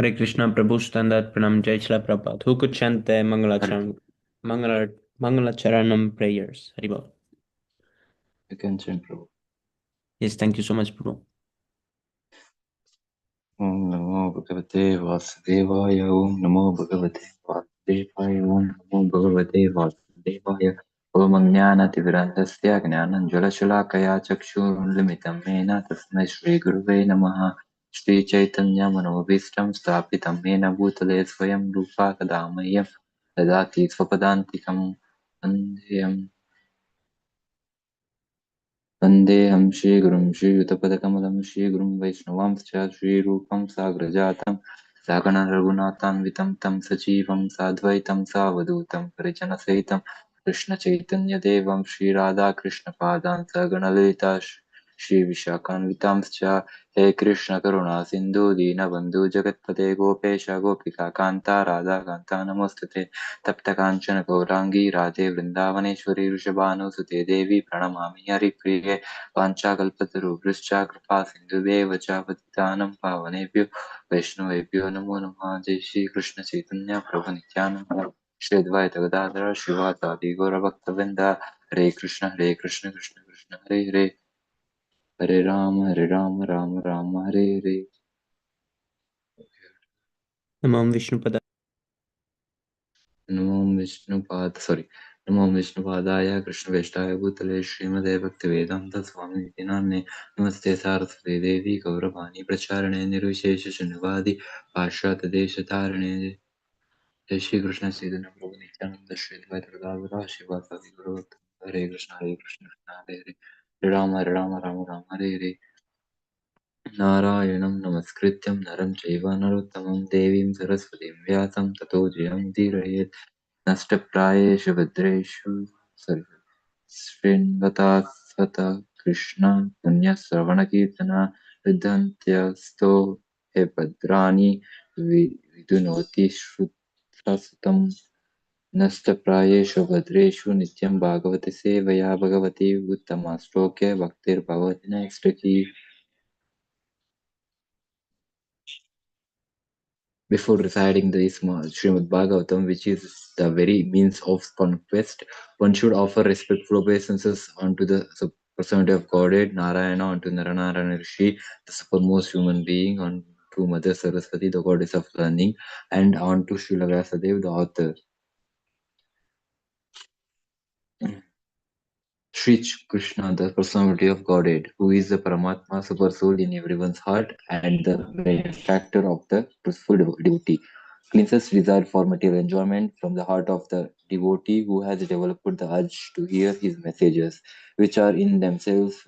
Hare Krishna, Prabhu Standard Pranam, Jai Shri Prabhupada. Who could chant the Mangalacharanam prayers? Haribol. You can chant, Prabhu. Yes, thank you so much, Prabhu. Om Namo Bhagavate Vasudevaya. Om Namo Bhagavate Vasudevaya. Om Namo Bhagavate Vasudevaya. Om Jnanativirandasya Jnananjalashalakaya Chakshurunlimitam Mena Tasmai Shri Guruve Namaha. Shri Chaitanya Manobhistam Sthapitam Mena Bhutale Swayam Rupa Kadamayam Dadati Swapadantikam Andhyam Vandeham Shri Gurum Shri Yutapadakamlam Shri Gurum Vaishnavamscha Shri Rupam Sagrajatam Sakana Raghunathan Vitam Tam Sachivam Sadvaitam Savadutam Parijana Saitam Krishna Chaitanya Devam Shri Radha Krishna Padan Sagana Lita Shri Vishakan Vitamscha He Krishna Karuna Sindhu Dina Bandhu Jagatpate Gopesha Gopika Kanta Radha Kanta Namostate Tapta Kanchana Gaurangi Radhe Vrindavaneshwari Rishabhanusute Devi Pranamami Haripriye Panchakalpatarubrishcha Kripa Sindhuveva cha Patitanam Pavanebhyo Vaishnavebhyo Namo Namaha Jai Shri Krishna Chaitanya Prabhu Nityananda Shri Advaita Gadadhara Shivasadi Gaura Bhaktavinda Hare Krishna Krishna Krishna Hare Hare Hare Rama Rama Rama Hare Hare. Namam Vishnupada. Namo Vishnupadaya Krishna Veshtaya Bhutale Śrīmade Bhaktivedanta Swami Nityanande Namaste Saraswati Devi Gauravani Pracharane Nirvishesha Shunyavadi Pashyata Desha Tarane Jai Shri Krishna Chaitanya Prabhu Nityananda Shri Advaita Gadadhara Shivasadi Guru Hare Krishna Hare Hare Hare Rama Rama Hare Hare नारायणं नमस्कृत्यं नरं चैव नरोत्तमं देवीं सरस्वतीं व्यासं ततो जयमुदीरयेत् नष्टप्रायेषु भद्रेषु शृण्वतास्वत कृष्ण पुण्यश्रवणकीर्तना विदन्त्यस्तो हे भद्राणि विदुनोति श्रुतसुतं नष्टप्रायेषु भद्रेषु नित्यं भागवते सेवया Bhagwati उत्तमश्लोके भक्तिर्भवति नैष्टिकी. Before reciting the Śrīmad-Bhāgavatam, which is the very means of conquest, one should offer respectful obeisances unto the personality of Godhead, Narayana, unto Naranarayana Rishi, the supermost human being, unto Mother Saraswati, the goddess of learning, and unto Srila Vyasadeva, the author. Sri Krishna, the personality of Godhead, who is the Paramatma, super soul in everyone's heart, and the benefactor of the truthful devotee, cleanses desire for material enjoyment from the heart of the devotee who has developed the urge to hear his messages, which are in themselves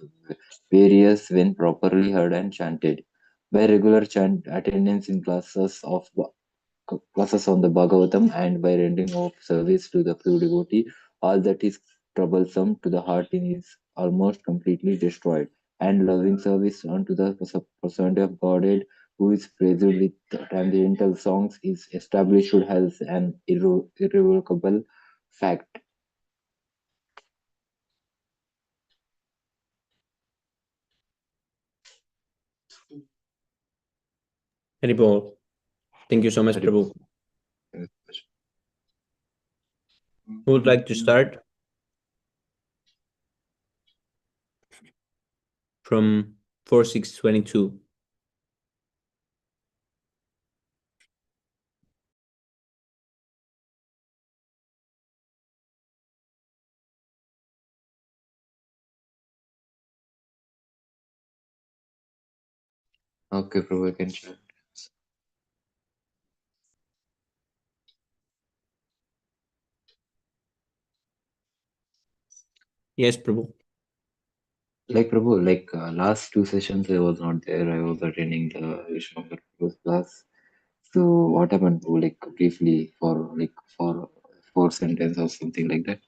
various when properly heard and chanted. By regular attendance in classes on the Bhagavatam and by rendering of service to the pure devotee, all that is troublesome to the heart is almost completely destroyed. And loving service unto the personality of Godhead, who is praised with transcendental songs, is established as an irrevocable fact. Haribol. Thank you so much, Prabhu. Who would like to start? From 4622. Okay, Prabhu, I can chant. Yes, Prabhu. Like Prabhu, last two sessions I was not there. I was attending the Vishnu class. So what happened to briefly for four sentence or something like that?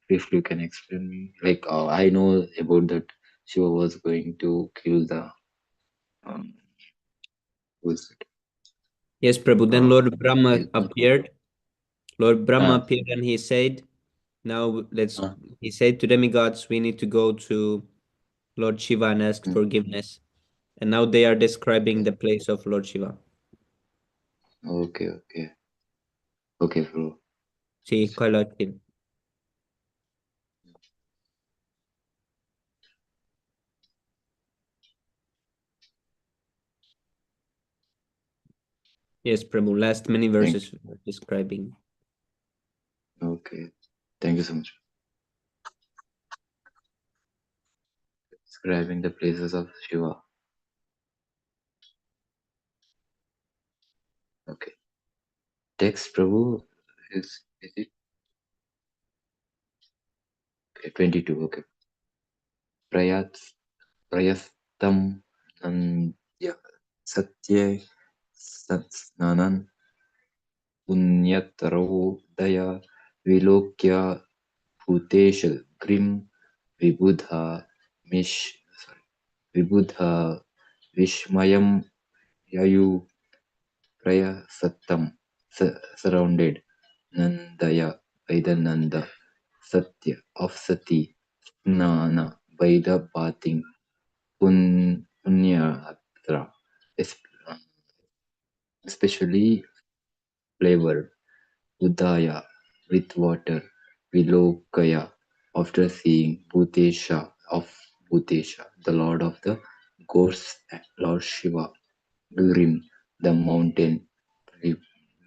Briefly, you can explain me. I know about that Shiva was going to kill the um, who's it? Yes, Prabhu. Then Lord Brahma His appeared. Lord Brahma uh, appeared and he said, now uh, he said to demigods, we need to go to Lord Shiva and ask mm, forgiveness. And now they are describing the place of Lord Shiva. Okay, okay. Okay, bro. Sí, Colotkin. Yes, Prabhu. Last many Thank verses were describing. Okay. Thank you so much. Describing the places of Shiva. Okay. Text Prabhu is it okay, 22? Okay. Prayat Prayastam Nandya Satye Satsnanan Punyataro Daya Vilokya Bhutesh Grim Vibudha sorry, Vibudha Vishmayam Yayu Praya Sattam surrounded Nandaya by the Nanda Satya of Sati Snana by the bathing Punyatra especially flavored Udaya with water Vilokaya after seeing Bhutesha of Bhutesha, the lord of the gods, Lord Shiva, Grim, the mountain,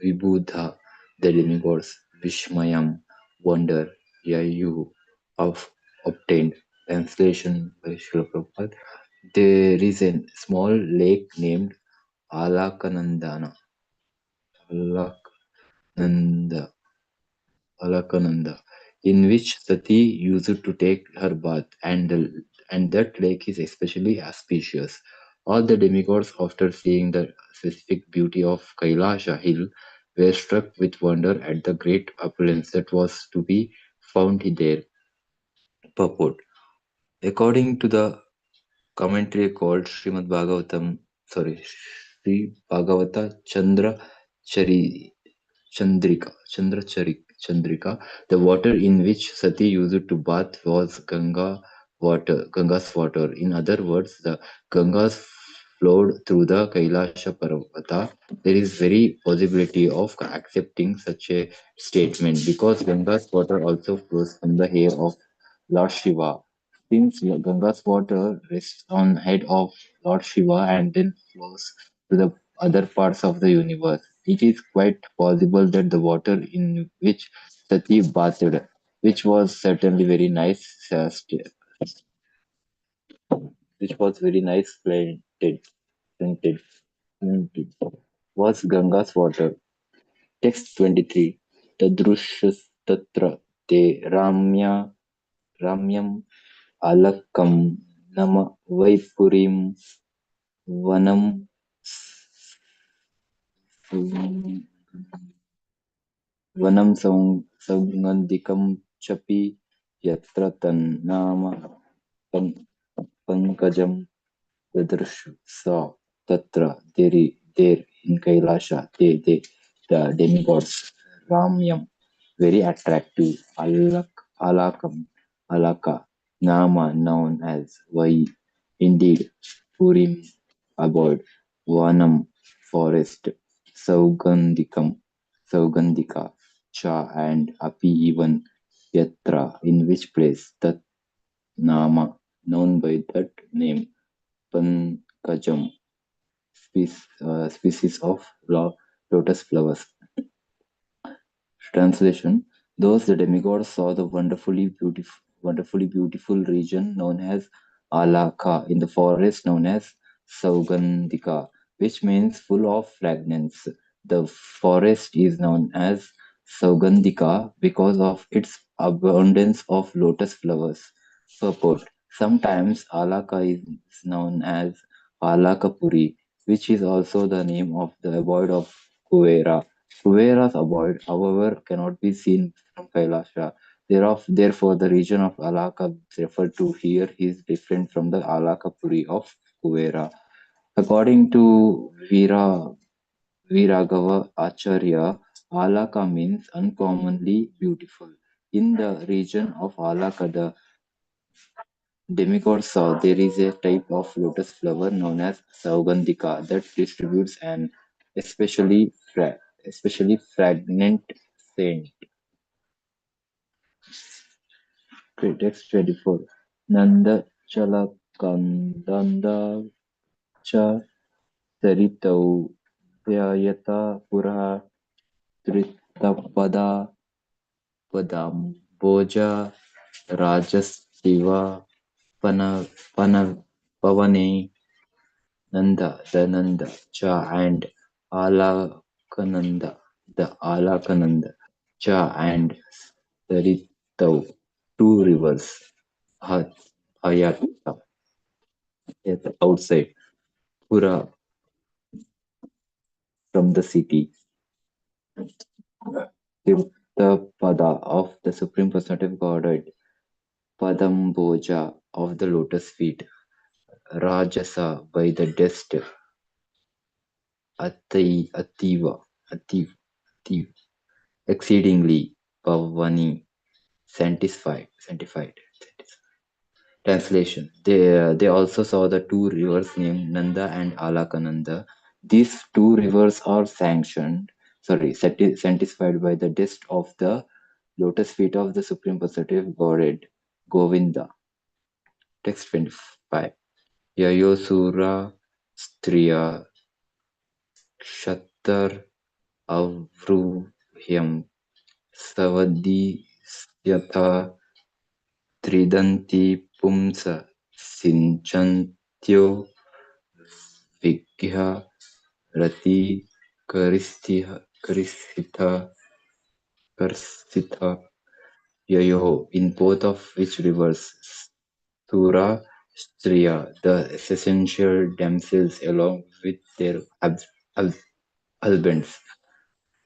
Vibudha, the demigods, Vishmayam, wonder, Yayu, of obtained. Translation by Srila Prabhupada. There is a small lake named Alakanandana, Alakananda, Alakananda, in which Sati used to take her bath, and that lake is especially auspicious. All the demigods, after seeing the specific beauty of Kailasha hill, were struck with wonder at the great opulence that was to be found there. Purport. According to the commentary called Śrīmad-Bhāgavatam, Sri Bhagavata Chandrika, the water in which Sati used to bath was Ganga's water. In other words, the Gangas flowed through the Kailasha Parvata. There is very possibility of accepting such a statement because Ganga's water also flows from the hair of Lord Shiva. Since Ganga's water rests on head of Lord Shiva and then flows to the other parts of the universe, it is quite possible that the water in which Sati bathed, which was certainly very nice, which was very nice scented, scented, was Ganga's water. Text 23. Tadrushastatra te ramyam alakam nama vaipurim vanam वनं सौगन्धिकं चपि यत्र तन्नाम पङ्कजं ददर्शु सा तत्र there in Kailasha the demigods Ramyam very attractive Alaka Nama known as Vai indeed Purim abode Vanam forest Saugandika Cha and Api even Yatra in which place Tat Nama known by that name Pankajam species of lotus flowers. Translation: those the demigods saw the wonderfully beautiful region known as Alaka in the forest known as Saugandika, which means full of fragrance. The forest is known as Saugandika because of its abundance of lotus flowers. Purport: sometimes Alaka is known as Alakapuri, which is also the name of the abode of Kuvera. Kuvera's abode, however, cannot be seen from Kailasha. Therefore, the region of Alaka referred to here is different from the Alakapuri of Kuvera. According to Viragava Acharya, Alaka means uncommonly beautiful. In the region of Alaka, the demigod saw there is a type of lotus flower known as Saugandhika that distributes an especially fragrant scent. Okay, text 24. Nanda Chalakandanda Cha Saritau Vyayata Pura Tritapada Padamboja Rajastiva Pana Pana Pavane Nanda, the Nanda, Cha and Alakananda, the Alakananda, Cha and Saritau, two rivers, Hat, Hayata, outside, Pura from the city, Tirthapada of the Supreme Personality of Godhead, Padamboja of the lotus feet, Rajasa by the dust, Ativa, Ativ, exceedingly, Pavani, sanctified. Translation. They also saw the two rivers named Nanda and Alakananda. These two rivers are sanctified by the dust of the lotus feet of the Supreme Personality Godhead, Govinda. Text 25. Yayosura Striya Kshatar Avruhyam Savadi Yatha त्रिदन्ति पुंस सिञ्चन्त्यो विग्रह रति करिस्थिता Yayo, in both of which rivers, Sura, Striya, the essential damsels along with their husbands,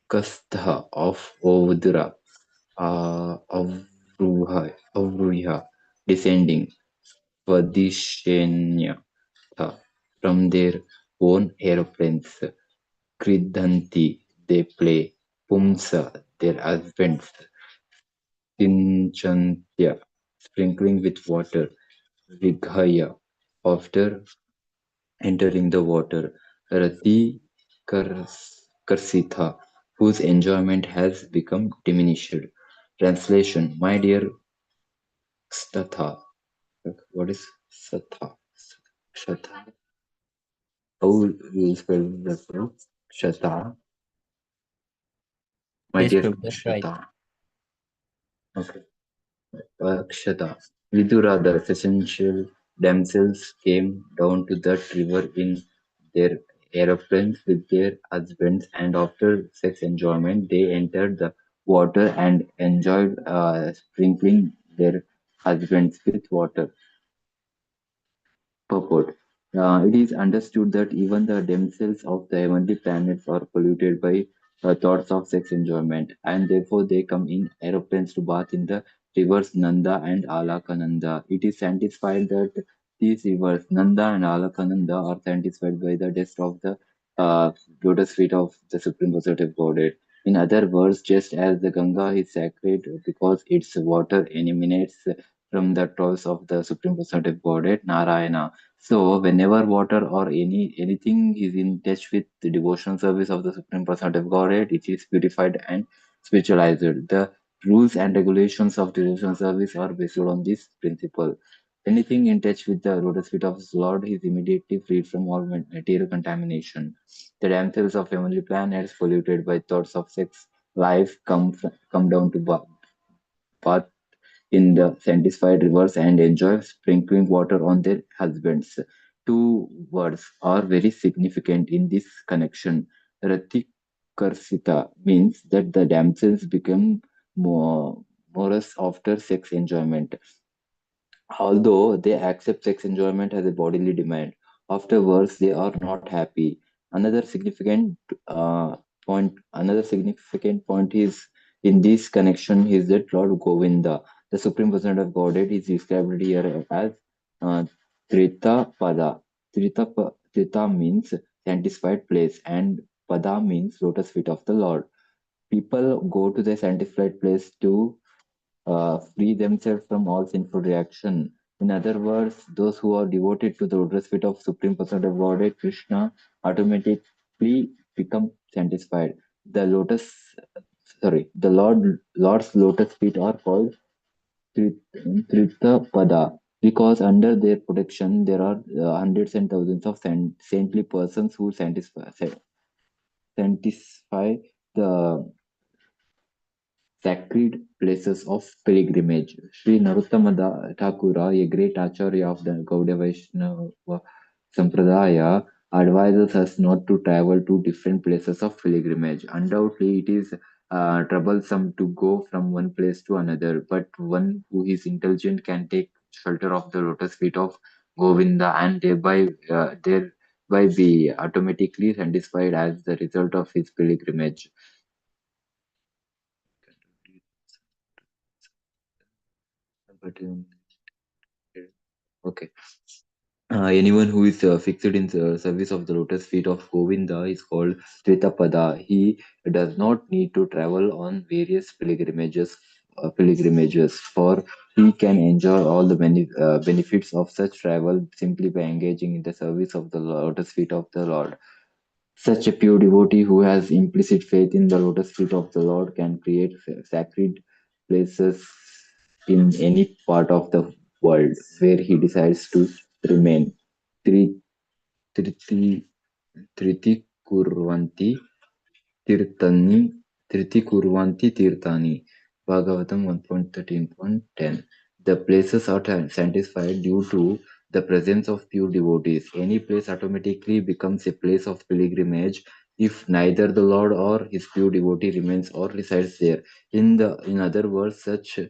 Kastha of Ovdura, Avruha, descending, Vadishenya, from their own aeroplanes, Kridhanti, they play, Pumsa, their husbands, Sinchantya, sprinkling with water, Vighaya, after entering the water, Rati Karsitha, whose enjoyment has become diminished. Translation: My dear Statha, what is Satha? Shatha. How will you spell that word? Shata. My Yes, dear Prabhu, that's right. Shata. Okay. Akshata. Vidura, the essential damsels, came down to that river in their aeroplanes with their husbands, and after sex enjoyment, they entered the water and enjoyed sprinkling their husbands with water. Purport: It is understood that even the damsels of the heavenly planets are polluted by thoughts of sex enjoyment, and therefore they come in aeroplanes to bath in the rivers Nanda and Alakananda. It is satisfied that these rivers, Nanda and Alakananda, are satisfied by the dust of the uh, lotus feet of the Supreme Personality Godhead. In other words, just as the Ganga is sacred because its water emanates from the toes of the Supreme Personality Godhead, Narayana, so whenever water or anything is in touch with the devotional service of the Supreme Personality of Godhead, it is purified and spiritualized. The rules and regulations of devotional service are based on this principle. Anything in touch with the lotus feet of his Lord is immediately freed from all material contamination. The damsels of heavenly planets polluted by thoughts of sex life come down to bath in the sanctified rivers and enjoy sprinkling water on their husbands. Two words are very significant in this connection. Ratikarsita means that the damsels become more morose after sex enjoyment. Although they accept sex enjoyment as a bodily demand, afterwards they are not happy. Another significant significant point is in this connection is that Lord Govinda, the Supreme Personality of Godhead, is described here as uh, Trita Pada. Trita means sanctified place, and Pada means lotus feet of the Lord. People go to the sanctified place to free themselves from all sinful reaction. In other words, those who are devoted to the lotus feet of Supreme Personality of Godhead, Krishna, automatically become satisfied. The Lord's lotus feet are called Tritapada because under their protection there are hundreds and thousands of saintly persons who satisfy the sacred places of pilgrimage. Sri Narottama Thakura, a great Acharya of the Gaudiya Vaishnava Sampradaya, advises us not to travel to different places of pilgrimage. Undoubtedly, it is troublesome to go from one place to another, but one who is intelligent can take shelter of the lotus feet of Govinda and thereby be automatically satisfied as the result of his pilgrimage. But okay. Anyone who is fixed in the service of the lotus feet of Govinda is called Tritapada. He does not need to travel on various pilgrimages, for he can enjoy all the benefits of such travel simply by engaging in the service of the lotus feet of the Lord. Such a pure devotee who has implicit faith in the lotus feet of the Lord can create sacred places in any part of the world where he decides to remain. Tri, triti, triti kurvanti tirtani, triti kurvanti tirtani. Bhagavatam 1.13.10. The places are sanctified due to the presence of pure devotees. Any place automatically becomes a place of pilgrimage if neither the Lord or his pure devotee remains or resides there. In other words, such a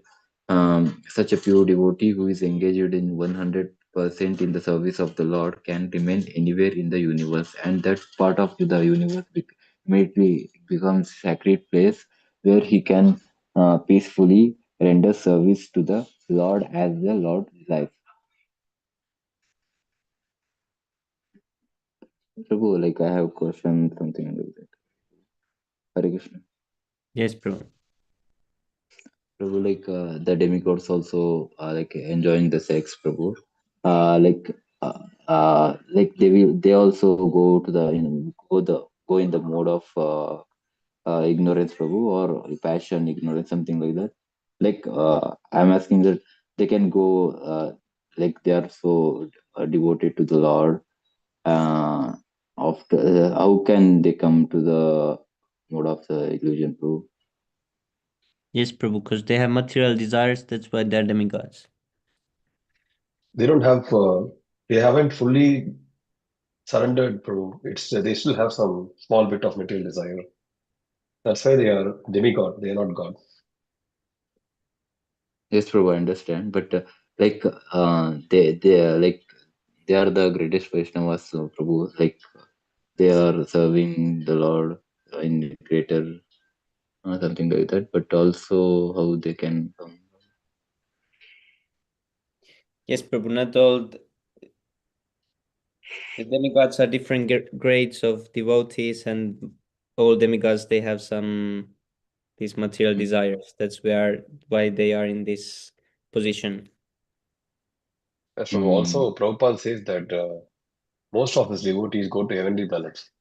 pure devotee who is engaged in 100% in the service of the Lord can remain anywhere in the universe, and that part of the universe immediately becomes sacred place where he can peacefully render service to the Lord as the Lord life. Prabhu, like I have a question, something like that. Hare Krishna. Yes, Prabhu. Prabhu, like the demigods also like enjoying the sex, Prabhu. Like they also go to the go in the mode of ignorance, Prabhu, or passion, ignorance, something like that. Like I'm asking that they can go like they are so devoted to the Lord. How can they come to the mode of the illusion, Prabhu? Yes, Prabhu, because they have material desires, that's why they're demigods. They don't have, they haven't fully surrendered, Prabhu. It's they still have some small bit of material desire. That's why they are demigod. They are not God. Yes, Prabhu, I understand, but like they are like they are the greatest Vaishnavas, Prabhu. Like they are serving the Lord in greater something like that. But also how they can come. Yes, Prabhu, not all the demigods are different grades of devotees, and all demigods they have some these material Mm, desires. That's why they are in this position. As Prabhu, mm, also, Prabhupada says that most of his devotees go to heavenly planets,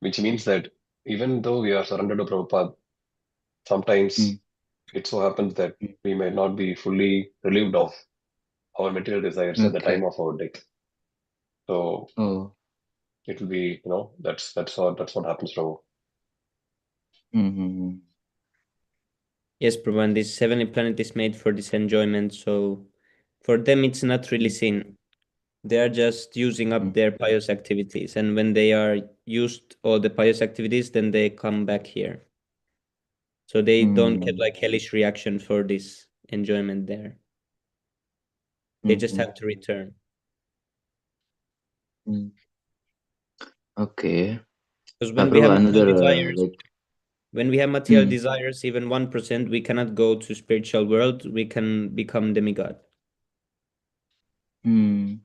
which means that even though we are surrendered to Prabhupada, sometimes mm, it so happens that mm. we may not be fully relieved of our material desires at the time Okay. of our death. So Oh. it will be, that's what happens, Prabhu. Mm-hmm. Yes, Prabhu, and this heavenly planet is made for this enjoyment, so for them it's not really sin. They are just using up their pious activities, and when they are used all the pious activities, then they come back here. So they don't get Mm, like hellish reaction for this enjoyment there. They just mm-hmm. have to return. Mm. Okay. Because when we have Prabhu, material another desires, like. when we have material Mm, desires, even 1%, we cannot go to spiritual world. We can become demigod. mm,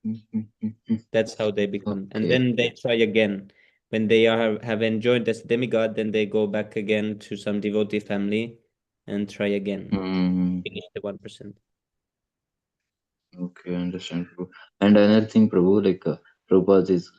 mm, mm, mm, mm. That's how they become. And Okay. then they try again. When they have enjoyed this demigod, then they go back again to some devotee family and try again. Mm, Finish the 1%. okay, I understand, Prabhu. And another thing, Prabhu, like Prabhupada is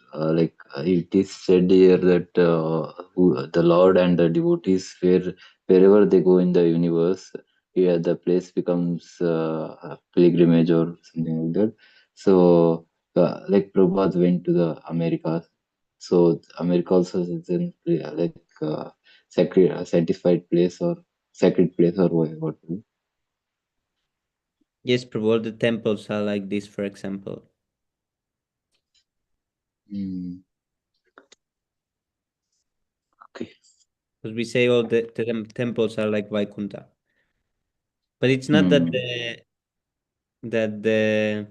it is said here that the Lord and the devotees, wherever they go in the universe, yeah, the place becomes a pilgrimage or something like that. So, like Prabhupada went to the Americas, so America also is in sacred, sanctified place or sacred place or what. Yes, Prabhu, all the temples are like this, for example. Mm, okay. Because we say all the temples are like Vaikunta. But it's not that Mm, the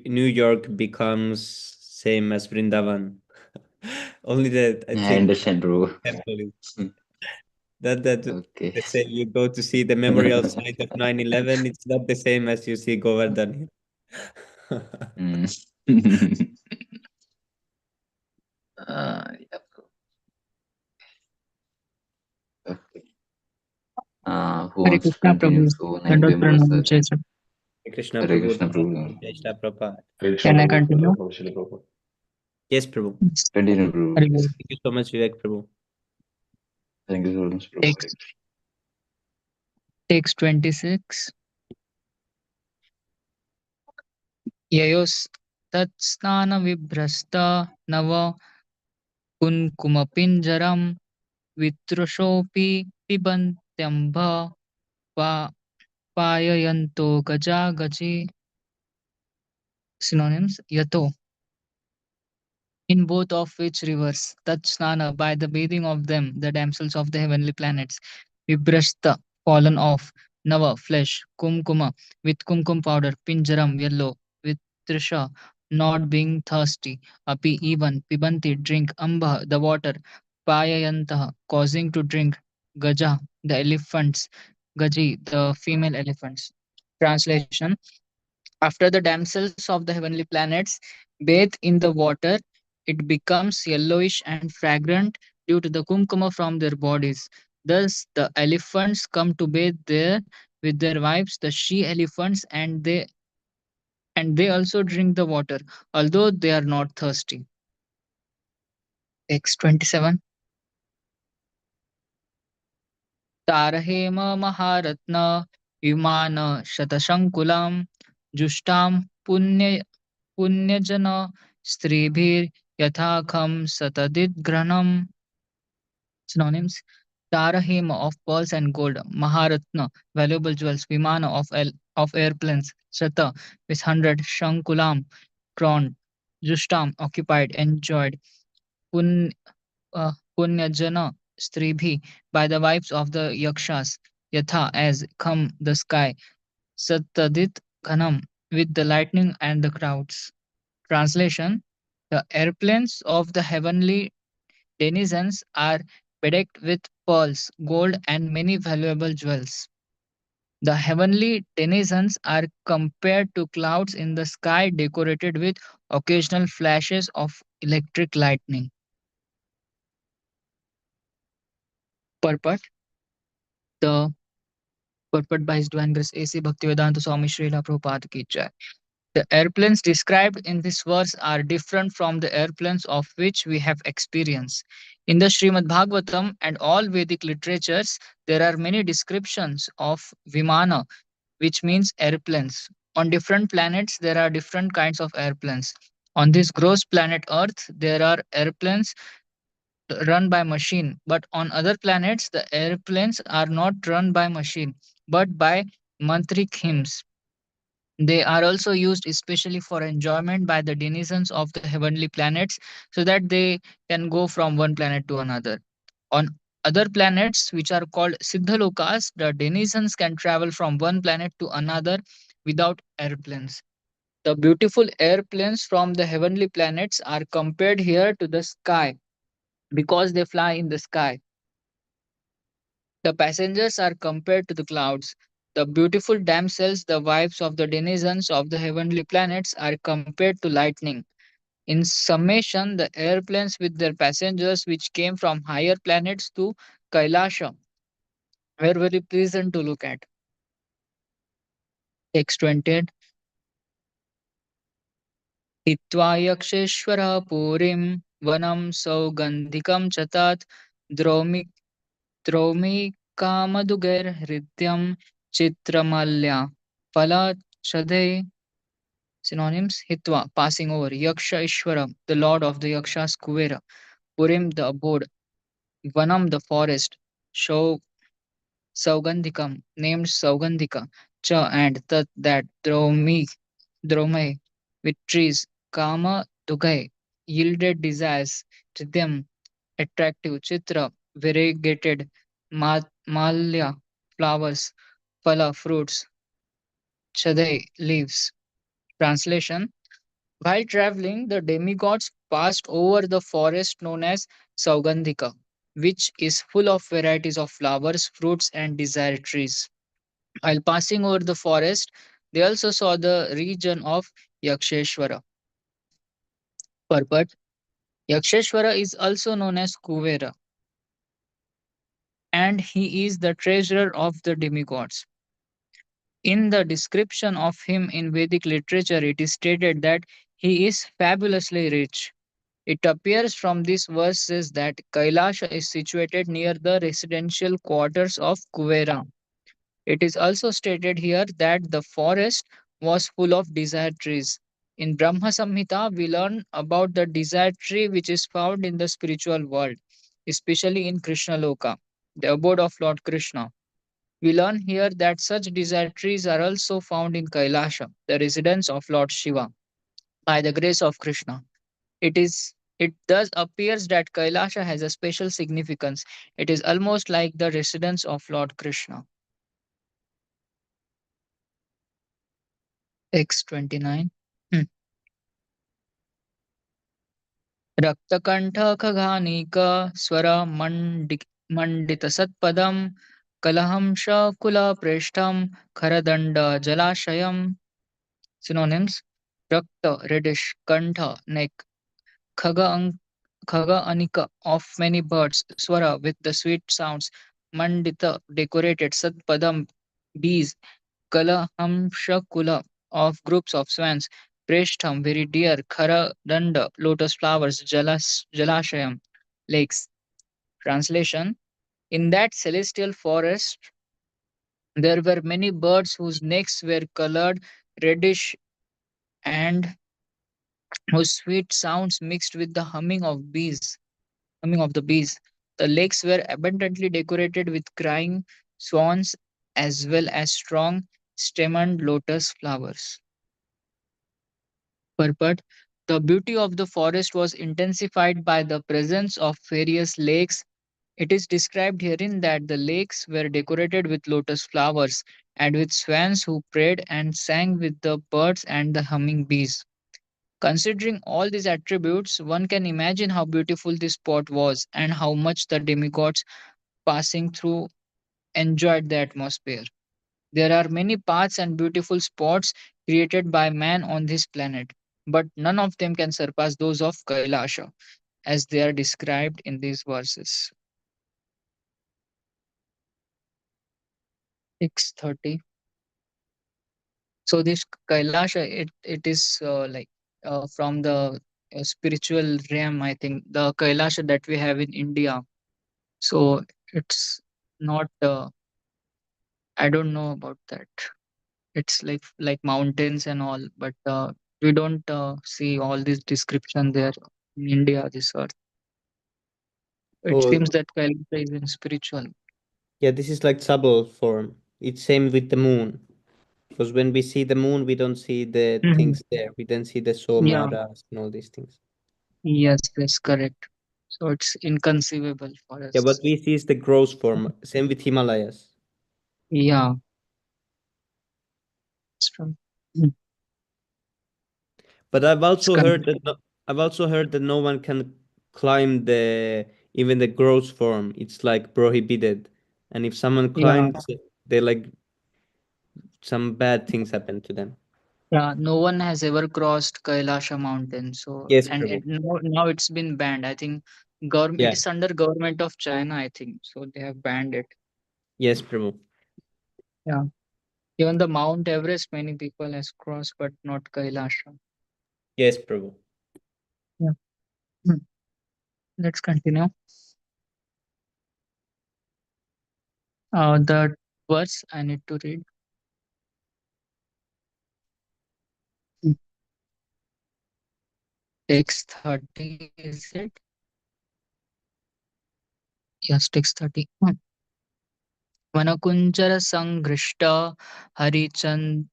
New York becomes same as Vrindavan. Only that I I think understand, bro. temple is that Okay. let's say you go to see the memorial site of 9/11, it's not the same as you see Govardhan. Mm. Yeah. Okay. Who Hare wants to Krishna continue? Prabhu. So nine Dandot members pranam, are Jai there. Sri. Krishna Hare Prabhu, Krishna, Prabhu. Jai Shri Prabhupada. Hare Krishna Can I Prabhu, continue? Welcome, Shri Prabhu. Yes, Prabhu. Yes. Continue, Prabhu. Hare Bol. Thank you so much, Vivek Prabhu. Thank you so much, Prabhu. Takes takes 26. Yayos tat snana vibrasta nava kunkumapinjaram vitrushopi pibantyambha pa payayanto gaja gaji. Synonyms: yato, in both of which rivers, Tatsnana, by the bathing of them, the damsels of the heavenly planets, Vibrashta, fallen off, Nava, flesh, Kumkuma, with kumkum powder, Pinjaram, yellow, with Trisha, not being thirsty, Api, even, Pibanti, drink, Amba, the water, Payayantaha, causing to drink, Gaja, the elephants, Gaji, the female elephants. Translation: after the damsels of the heavenly planets bathe in the water, it becomes yellowish and fragrant due to the kumkuma from their bodies. Thus, the elephants come to bathe there with their wives, the she elephants, and they also drink the water, although they are not thirsty. Text 27. Tarahema Maharatna Vimana Shatashankulam Jushtam Punyajana Stribhir Yathakam Satadidgranam. Synonyms: Tarahema of pearls and gold, Maharatna valuable jewels, Vimana of airplanes, Shata with 100, Shankulam crowned, Jushtam occupied, enjoyed, Pun, Punyajana Stribhi by the wives of the Yakshas, Yatha as come the sky, Satadit Ghanam with the lightning and the crowds. Translation: the airplanes of the heavenly denizens are bedecked with pearls, gold, and many valuable jewels. The heavenly denizens are compared to clouds in the sky decorated with occasional flashes of electric lightning. Purport: the purport by His Divine Grace A.C. Bhaktivedanta Swami Srila Prabhupada Ki Jai. The airplanes described in this verse are different from the airplanes of which we have experience. In the Śrīmad-Bhāgavatam and all Vedic literatures, there are many descriptions of Vimana, which means airplanes. On different planets, there are different kinds of airplanes. On this gross planet Earth, there are airplanes run by machine, but on other planets, the airplanes are not run by machine, but by mantric hymns. They are also used especially for enjoyment by the denizens of the heavenly planets so that they can go from one planet to another. On other planets, which are called Siddhalokas, the denizens can travel from one planet to another without airplanes. The beautiful airplanes from the heavenly planets are compared here to the sky because they fly in the sky. The passengers are compared to the clouds. The beautiful damsels, the wives of the denizens of the heavenly planets, are compared to lightning. In summation, the airplanes with their passengers, which came from higher planets to Kailasha, were very pleasant to look at. Text 20. हित्वा यक्षेश्वरः पुरीं वनं सौगन्धिकं च तत् द्रौमि द्रौमिकामधुगैर्हृद्यं चित्रमाल्या फलच्छदै. Synonyms: Hitwa, passing over; Yaksha Ishvara, the lord of the Yakshas; Kuvera, Purim, the abode; Vanam, the forest; Shau, Saugandhikam, named Saugandhika; Cha, and Tat, that; Dromai, with trees; Kama, Dugai, yielded desires; Tridyam, attractive; Chitra, variegated; Malya, flowers; Phala, fruits; Chadai, leaves. Translation: while traveling, the demigods passed over the forest known as Saugandhika, which is full of varieties of flowers, fruits, and desired trees. While passing over the forest, they also saw the region of Yaksheshwara. Purport: Yaksheshwara is also known as Kuvera, and he is the treasurer of the demigods. In the description of him in Vedic literature, it is stated that he is fabulously rich. It appears from these verses that Kailasha is situated near the residential quarters of Kuvera. It is also stated here that the forest was full of desire trees. In Brahma Samhita, we learn about the desire tree which is found in the spiritual world, especially in Krishna Loka, the abode of Lord Krishna. We learn here that such desire trees are also found in Kailasha, the residence of Lord Shiva, by the grace of Krishna. It thus appears that Kailasha has a special significance. It is almost like the residence of Lord Krishna. X29. रक्तकण्ठ खगानीक स्वर मण्डित सत्पदम कलहं शकुलप्रेष्ठं खरदण्ड जलाशयम्. Synonyms: Rakta, reddish; Kantha, neck; Khaga, Khaga anika, of many birds; Swara, with the sweet sounds; Mandita, decorated; Satpadam, bees; Kalahamshakula, of groups of swans; Preshtham, very dear; Khara Danda, lotus flowers; Jalashayam, lakes. Translation: in that celestial forest there were many birds whose necks were colored reddish and whose sweet sounds mixed with the humming of the bees. The lakes were abundantly decorated with crying swans as well as strong stemmed lotus flowers. Purport: the beauty of the forest was intensified by the presence of various lakes. It is described herein that the lakes were decorated with lotus flowers and with swans who prayed and sang with the birds and the humming bees. Considering all these attributes, one can imagine how beautiful this spot was and how much the demigods passing through enjoyed the atmosphere. There are many paths and beautiful spots created by man on this planet, but none of them can surpass those of Kailasha, as they are described in these verses. 630. So this Kailasha, it is from the spiritual realm. I think the Kailasha that we have in India. So it's not. I don't know about that. It's like mountains and all, but we don't see all this description there in India. This earth. It Oh, seems that Kailasha is in spiritual. yeah, this is like subtle form. It's same with the moon. Because when we see the moon, we don't see the Mhm. things there. We don't see the Yeah. somaras and all these things. Yes. Yes. Correct. So it's inconceivable for Yeah, what us. we see is the gross form. Same with Himalayas. Yeah. It's true. Mm. But It's con- I've also heard that no one can climb the even the gross form. It's like prohibited. And if someone yeah. climbs it, they like some bad things happen to them. Yeah, no one has ever crossed Kailasha mountain. So, Yes, and Prabhu. now it's been banned. I think government it Yeah. is under government of China. I think so. They have banned it. Yes, Prabhu. Yeah, even the Mount Everest, many people has crossed, but not Kailasha. Yes, Prabhu. Yeah. Hmm. Let's continue. The verse I need to read. Hmm. Text 30, is it? Yes, text 30. वनकुञ्जर संघृष्ट Harichand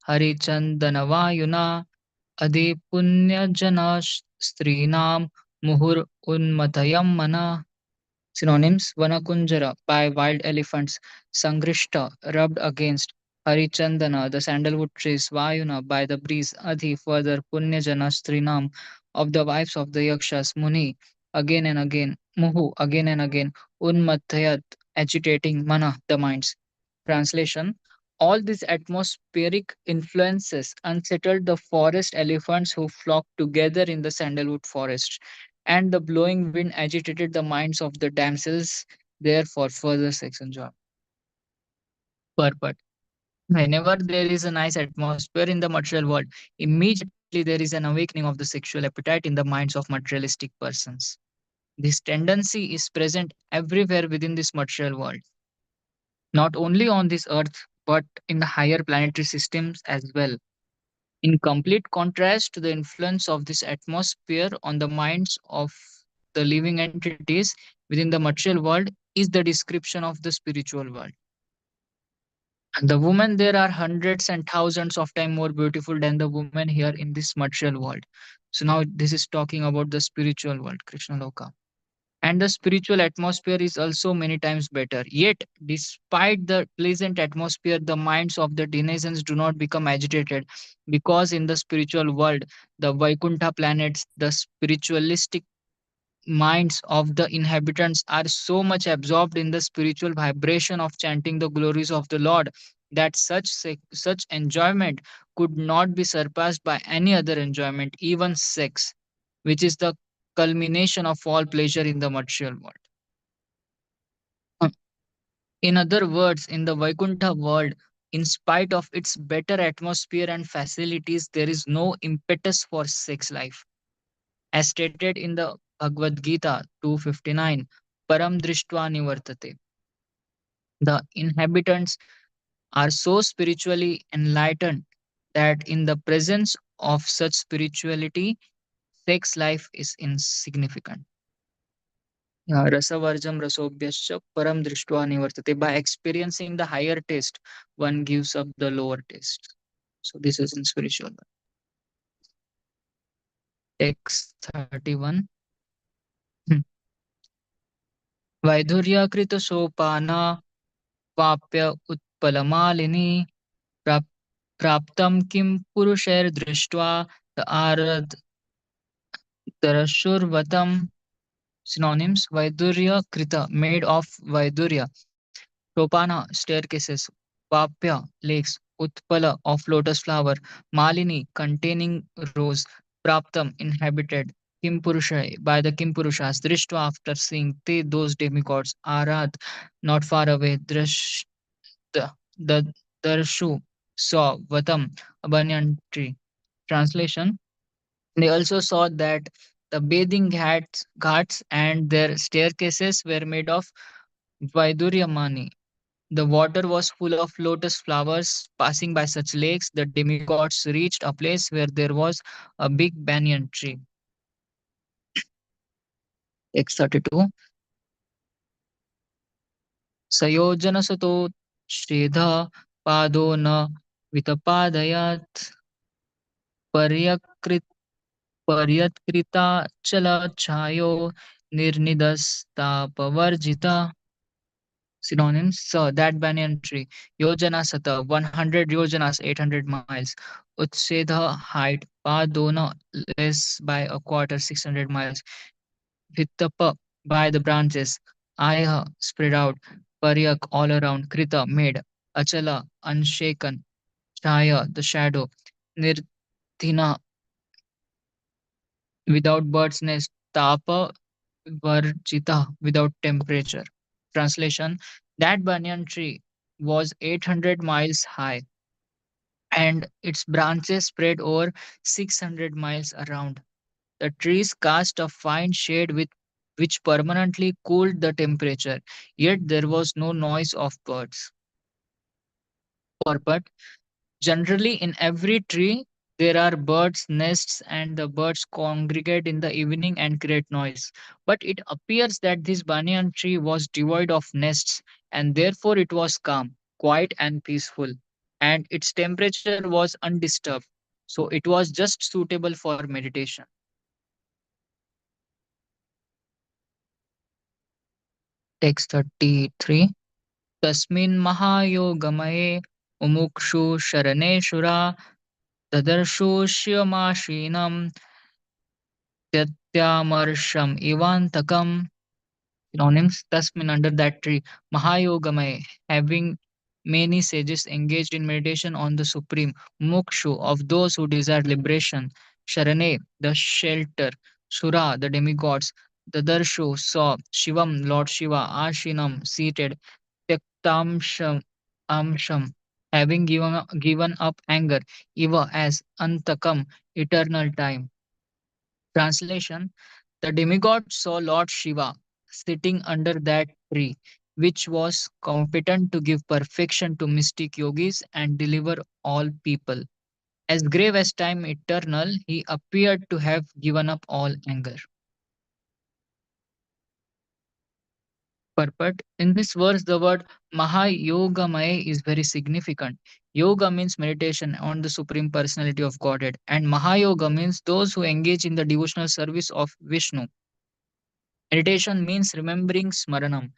हरिचन्दनवायुना अधिपुण्यजना स्त्रीणां मुहुरुन्मथयं मनः. Synonyms: Vanakunjara by wild elephants, Sangrishta rubbed against, Harichandana the sandalwood trees, Vayuna by the breeze, Adhi further Punyajana Strinam of the wives of the Yakshas, Muni again and again, Muhu again and again, Unmathayat agitating, Mana the minds. Translation: all these atmospheric influences unsettled the forest elephants who flocked together in the sandalwood forest, and the blowing wind agitated the minds of the damsels there for further sex enjoyment. Purport: whenever there is a nice atmosphere in the material world, immediately there is an awakening of the sexual appetite in the minds of materialistic persons. This tendency is present everywhere within this material world, not only on this earth, but in the higher planetary systems as well. In complete contrast to the influence of this atmosphere on the minds of the living entities within the material world is the description of the spiritual world. And the women there are hundreds and thousands of times more beautiful than the women here in this material world. So now this is talking about the spiritual world, Krishna Loka. And the spiritual atmosphere is also many times better. Yet, despite the pleasant atmosphere, the minds of the denizens do not become agitated, because in the spiritual world, the Vaikuntha planets, the spiritualistic minds of the inhabitants are so much absorbed in the spiritual vibration of chanting the glories of the Lord that such enjoyment could not be surpassed by any other enjoyment, even sex, which is the culmination of all pleasure in the material world. Uh, In other words, in the Vaikuntha world, in spite of its better atmosphere and facilities, there is no impetus for sex life. As stated in the Bhagavad Gita 259, Param Drishtva Nivartate. The inhabitants are so spiritually enlightened that in the presence of such spirituality, sex life is insignificant. Rasavarjam rasobhyascha param drishtva nivartate. By experiencing the higher taste, one gives up the lower taste. So this is in spiritual. Text 31. वैधुर्यकृत सोपाना वाप्य उत्पलमालिनी प्राप, प्राप्तं किं पुरुषैर्दृष्ट्वा आरद तरशुर्वतम. Synonyms: Vaidurya Krita, made of Vaidurya, Sopana, staircases, Vapya, lakes, Utpala, of lotus flower, Malini, containing rose, Praptam, inhabited, Kimpurusha, by the Kimpurushas, Drishtva, after seeing, Te, those demigods, Arad, not far away, the, the Darshu, saw, Vatam, a banyan tree. Translation: they also saw that the bathing ghats and their staircases were made of Vaiduryamani. The water was full of lotus flowers. Passing by such lakes, the demigods reached a place where there was a big banyan tree. Text 32. Sayojana sato shedha pado na vitapadayat paryakrit paryatkrita chala chayo nirnidastapavarjita. Synonyms: sir, that banyan tree. Yojana sata, 100 yojanas, 800 miles. Utsedha, height. Padona, less by a quarter, 600 miles. Vittapa, by the branches. Aya, spread out. Paryak, all around. Krita, made. Achala, unshaken. Chaya, the shadow. Nirthina, without bird's nest. Tapa, Varjita, without temperature. Translation: that banyan tree was 800 miles high. and its branches spread over 600 miles around. The trees cast a fine shade which permanently cooled the temperature, yet there was no noise of birds. Purport: generally, in every tree, there are birds' nests, and the birds congregate in the evening and create noise. But it appears that this banyan tree was devoid of nests, and therefore it was calm, quiet, and peaceful, and its temperature was undisturbed. So it was just suitable for meditation. Text 33. Tasmin Mahayogamaya Umukshu Sharaneshura Tadarshu Shyamashinam Tatyamarsham Ivantakam. Synonyms: Tasmin, under that tree, Mahayogamaya, having many sages engaged in meditation on the Supreme, Mukshu, of those who desire liberation, Sharane, the shelter, Sura, the demigods, Dadarshu, saw, Shivam, Lord Shiva, Ashinam, seated, Tyaktamsham, Amsham, having given up anger, Eva, as Antakam, eternal time. Translation: the demigod saw Lord Shiva sitting under that tree, which was competent to give perfection to mystic yogis and deliver all people. As grave as time eternal, he appeared to have given up all anger. Purport: in this verse, the word Mahayogamaya is very significant. Yoga means meditation on the Supreme Personality of Godhead, and Mahayoga means those who engage in the devotional service of Vishnu. Meditation means remembering Smaranam.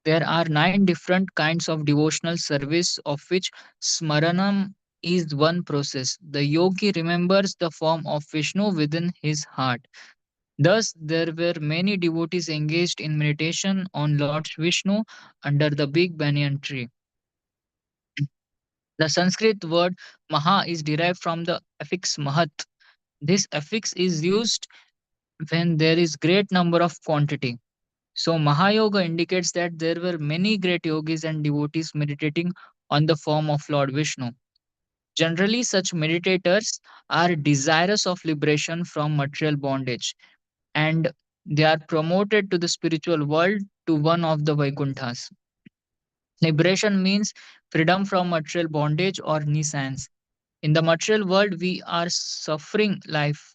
There are 9 different kinds of devotional service, of which Smaranam is one process. The yogi remembers the form of Vishnu within his heart. Thus, there were many devotees engaged in meditation on Lord Vishnu under the big banyan tree. The Sanskrit word Maha is derived from the affix Mahat. This affix is used when there is great number of quantity. So, Mahayoga indicates that there were many great yogis and devotees meditating on the form of Lord Vishnu. Generally, such meditators are desirous of liberation from material bondage, and they are promoted to the spiritual world, to one of the Vaikunthas. Liberation means freedom from material bondage or nescience. In the material world, we are suffering life.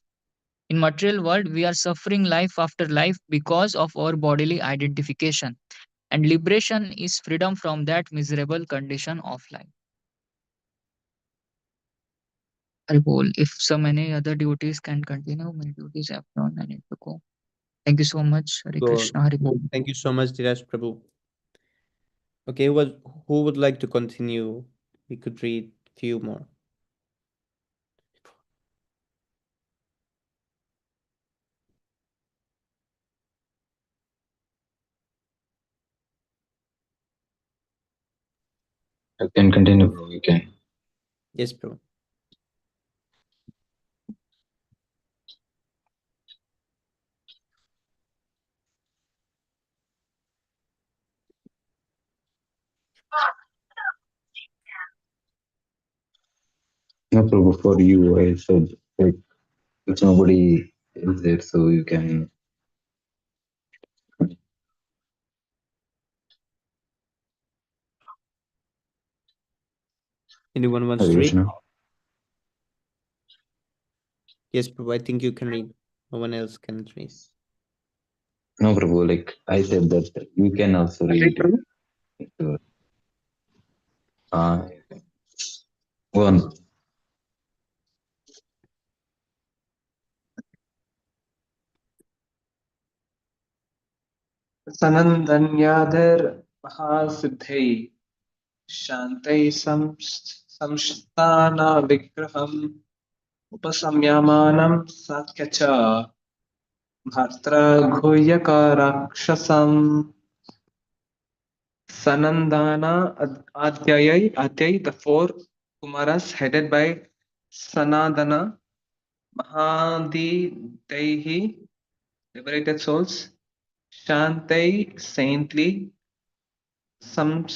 In material world, we are suffering life after life because of our bodily identification. And liberation is freedom from that miserable condition of life. Haribol. If some any other devotees can continue, my duties have done, I need to go. Thank you so much. Hare Go on. Krishna, Haribol. Thank you so much, Dheeraj Prabhu. Okay, who would like to continue? We could read few more. You can continue, bro. You can. Yes, Prabhu. No, Prabhu, for you, I said, like, if nobody is there, so you can. Anyone wants Hare to read? Krishna. Yes, Prabhu. I think you can read. No one else can read. No, Prabhu, like I said that you can also read. Uh, one. सनन्दन्याधर्महासिद्धै शान्तै संस्थानविग्रहम् उपसंयमानं सात्य च भर्तृगुह्यकाराक्षसम् Sanandana Adyai, the 4 Kumaras headed by Sanadana, Mahadidaihi, liberated souls, Shantai, saintly, Sam,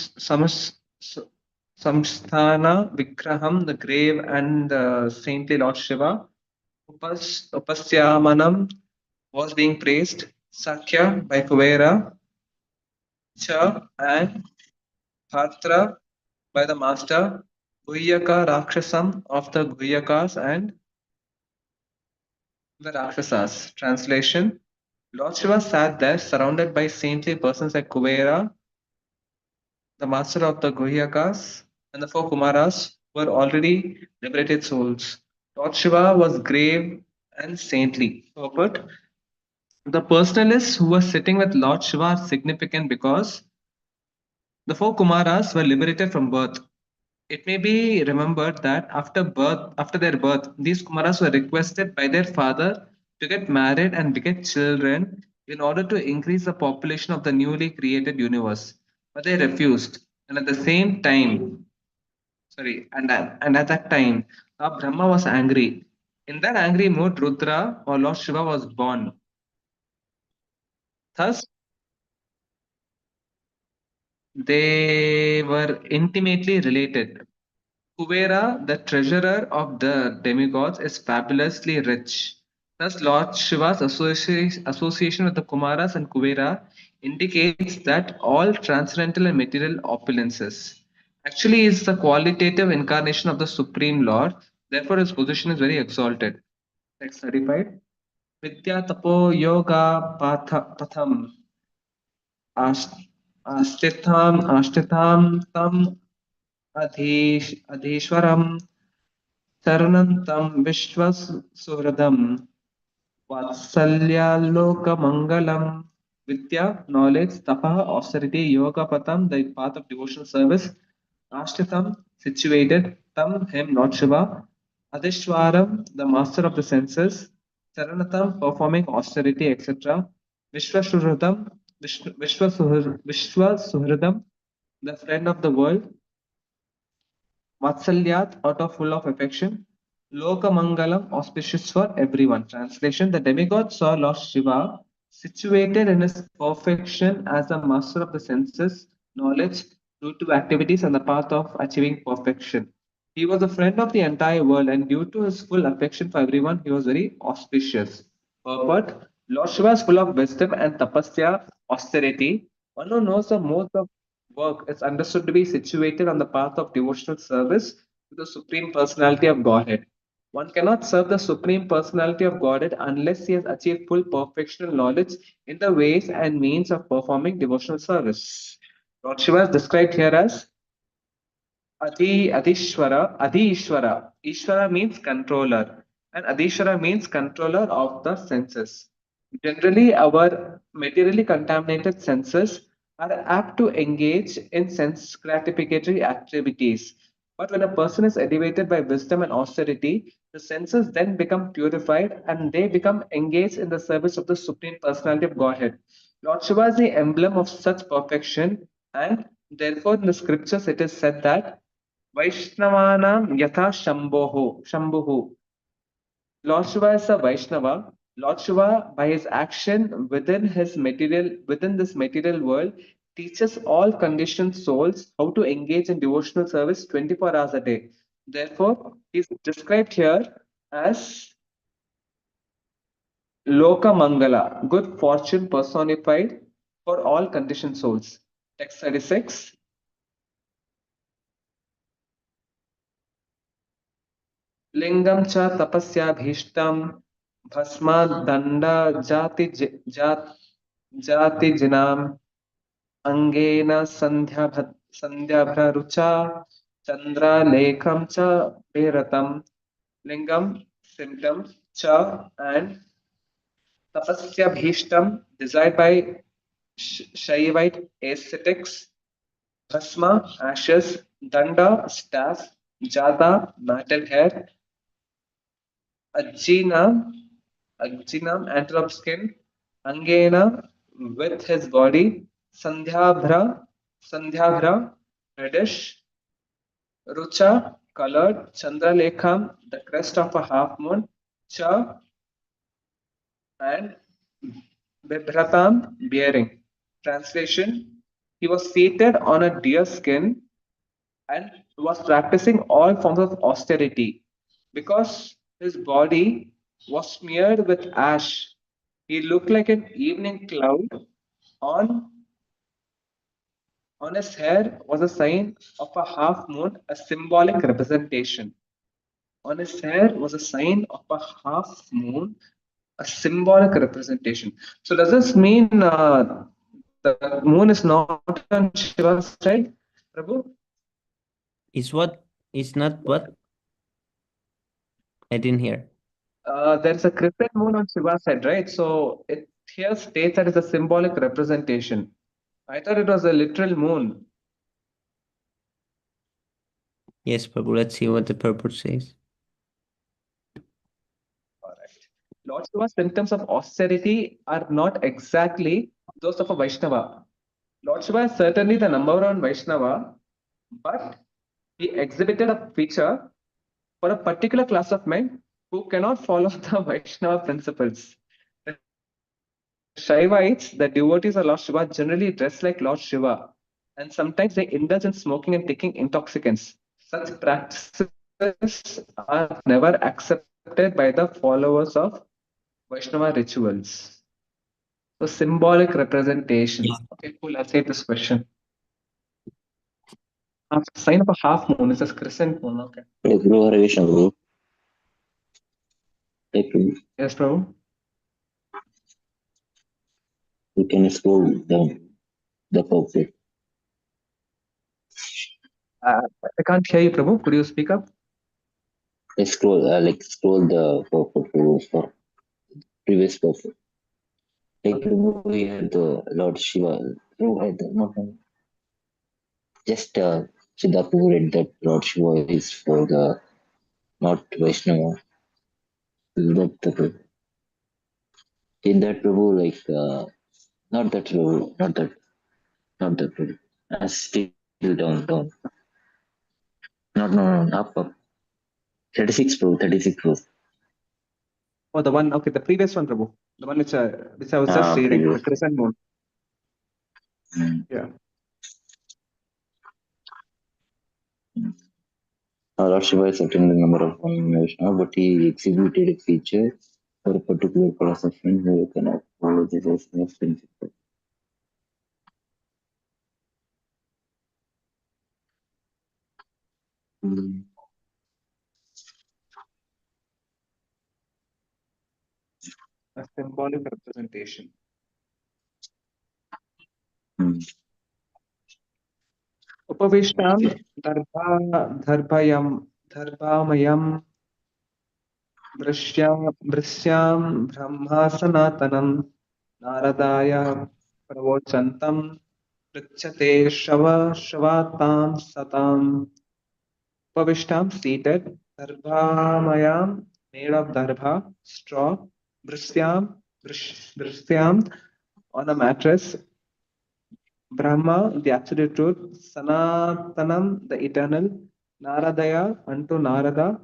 Samsthana Vigraham, the grave and the saintly Lord Shiva. Upasyamanam was being praised. Sakya by Kuvera. Cha and Bhatra by the master. Guhyaka Rakshasam of the Guhyakas and the Rakshasas. Translation: Lord Shiva sat there surrounded by saintly persons like Kuvera, the master of the Guhyakas, and the four Kumaras were already liberated souls. Lord Shiva was grave and saintly. Purport: the personalists who were sitting with Lord Shiva are significant because the four Kumaras were liberated from birth. It may be remembered that after their birth, these Kumaras were requested by their father to get married and beget children in order to increase the population of the newly created universe. But they refused. And at the same time, and at that time, Brahma was angry. In that angry mood, Rudra or Lord Shiva was born. Thus, they were intimately related. Kuvera, the treasurer of the demigods, is fabulously rich. Thus, Lord Shiva's association with the Kumaras and Kuvera indicates that all transcendental and material opulences actually is the qualitative incarnation of the Supreme Lord. Therefore, his position is very exalted. Text 35. Vidya tapo yoga patham ashtitam tam adhishwaram Saranantam Vishwasuhradam Vatsalyalokamangalam Vidya, knowledge, tapa, austerity, yoga patam, the path of devotional service, Ashtitam, situated, tam, him, Lord Shiva, Adishwaram, the master of the senses, Saranatam, performing austerity, etc., Vishwasuhradam, Vishwasuhradam, the friend of the world, Vatsalyat, out of full of affection. Lokamangalam, auspicious for everyone. Translation: the demigod saw Lord Shiva situated in his perfection as a master of the senses, knowledge, fruitive activities, and the path of achieving perfection. He was a friend of the entire world, and due to his full affection for everyone, he was very auspicious. Purport: Lord Shiva is full of wisdom and tapasya, austerity. One who knows the modes of work is understood to be situated on the path of devotional service to the Supreme Personality of Godhead. One cannot serve the Supreme Personality of Godhead unless he has achieved full perfectional knowledge in the ways and means of performing devotional service. Lord Shiva is described here as Adishwara. Ishwara means controller, and Adishwara means controller of the senses. Generally, our materially contaminated senses are apt to engage in sense gratificatory activities. But when a person is elevated by wisdom and austerity, the senses then become purified and they become engaged in the service of the Supreme Personality of Godhead. Lord Shiva is the emblem of such perfection, and therefore in the scriptures it is said that Vaishnavanam yatha Shambhuhu. Lord Shiva is a Vaishnava. Lord Shiva, by his action within this material world, teaches all conditioned souls how to engage in devotional service 24 hours a day. Therefore, he is described here as Loka Mangala, good fortune personified for all conditioned souls. Text 36. लिंगम च तपस्याभीष्टम भस्म दंड जाति जिनाम अंगेन संध्याभ्ररुचा चंद्रलेखम च विरतम lingam symptom cha and tapasyabhishtam desired by Shaivite ascetics, bhasma ashes, danda staff, jata matted hair, Ajinam, antelope skin, Angena with his body, Sandhyabhra reddish, Rucha colored, Chandralekham the crest of a half moon, Cha and Bibhratam bearing. Translation: he was seated on a deer skin and was practicing all forms of austerity. Because his body was smeared with ash, he looked like an evening cloud. On, on his hair was a sign of a half moon, a symbolic representation. On his hair was a sign of a half moon, a symbolic representation. So does this mean the moon is not on Shiva's side, Prabhu? Is what? Is not what? I didn't hear. There's a crescent moon on Shiva's side, right? So it here states that it's a symbolic representation. I thought it was a literal moon. Yes, Prabhu. Let's see what the purport says. All right. Lord Shiva's symptoms of austerity are not exactly those of a Vaishnava. Lord Shiva is certainly the number one Vaishnava, but he exhibited a feature for a particular class of men who cannot follow the Vaishnava principles. The Shaivites, the devotees of Lord Shiva, generally dress like Lord Shiva, and sometimes they indulge in smoking and taking intoxicants. Such practices are never accepted by the followers of Vaishnava rituals. So, symbolic representation. Yeah. Okay, cool. I'll say this question. Sign of a half moon is a crescent moon. Okay. Hey, bro, Hare Krishna, bro. Hey, bro, Yes, Prabhu. you can scroll down the pulpit. I can't hear you, Prabhu. Could you speak up? Scroll the pulpit for previous pulpit. Like, Okay. we had the Lord Shiva. Not just Siddhartha read that Lord Shiva is for the not Vaishnava. That the in that Prabhu, like not that Prabhu, not that Prabhu. Still down. Not no, up. 36 Prabhu, 36 Prabhu. Oh, the one. Okay, the previous one, Prabhu. The one which I was just reading. The Previous. crescent moon. Mm. Yeah. Lord Shiva is certain the number of one Vaishnava, but he exhibited a feature for a particular class of men who cannot follow this Vaishnava principle. Mm. A symbolic representation. Mm. Upavishtam darbhamayam Drishyam Brahma Sanatanam Naradaya Pravochantam Prichyate Shavatam Satam. Upavishtam seated, Darbhamayam made of darbha, straw, Drishyam on a mattress, Brahma, the absolute truth, Sanatanam, the eternal, Naradaya, unto Narada,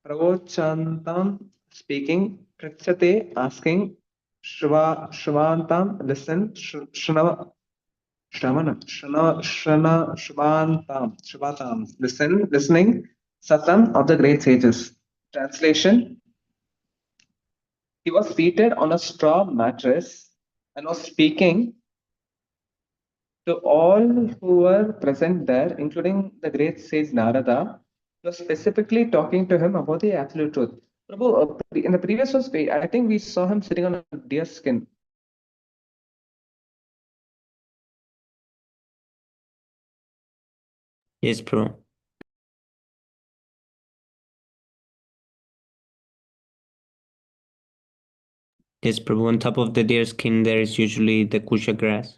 Pravochantam, speaking, Prichyate, asking, Shvantam, listen, Shvatam, listening, Satam of the great sages. Translation: he was seated on a straw mattress and was speaking to all who were present there, including the great sage Narada. He was specifically talking to him about the absolute truth. Prabhu, in the previous verse, I think we saw him sitting on a deer skin. Yes, Prabhu. Yes, Prabhu. On top of the deer skin, there is usually the kusha grass.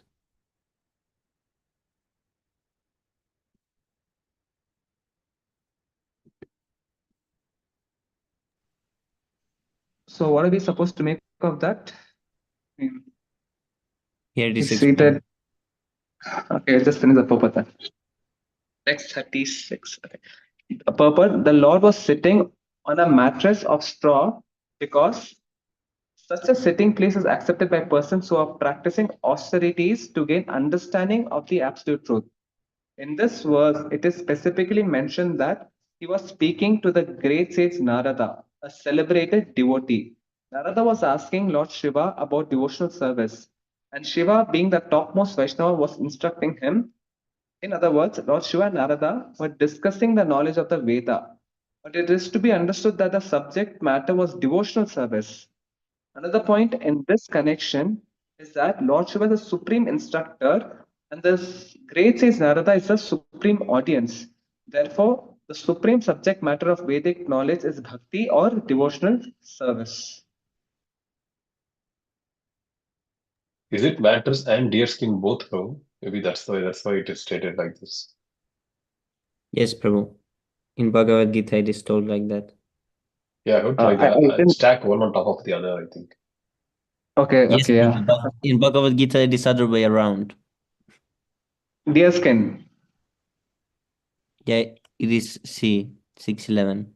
So, what are we supposed to make of that? Here it He's is seated. explained. Okay, I'll just finish the purport then. Text 36. Okay. A purport: the Lord was sitting on a mattress of straw because such a sitting place is accepted by persons who are practicing austerities to gain understanding of the absolute truth. In this verse, it is specifically mentioned that he was speaking to the great sage Narada, a celebrated devotee. Narada was asking Lord Shiva about devotional service, and Shiva, being the topmost Vaishnava, was instructing him. In other words, Lord Shiva and Narada were discussing the knowledge of the Veda, but it is to be understood that the subject matter was devotional service. Another point in this connection is that Lord Shiva is the supreme instructor and the great sage Narada is the supreme audience. Therefore, the supreme subject matter of Vedic knowledge is bhakti or devotional service. Is it mattress and deerskin both, Prabhu? Maybe that's why it is stated like this. Yes, Prabhu. In Bhagavad Gita, it is told like that. Yeah, I heard I didn't. stack one on top of the other, I think. Okay, Yes, okay, yeah. Prabhu, but in Bhagavad Gita, it is other way around. Deerskin. Yeah, it is C, 611.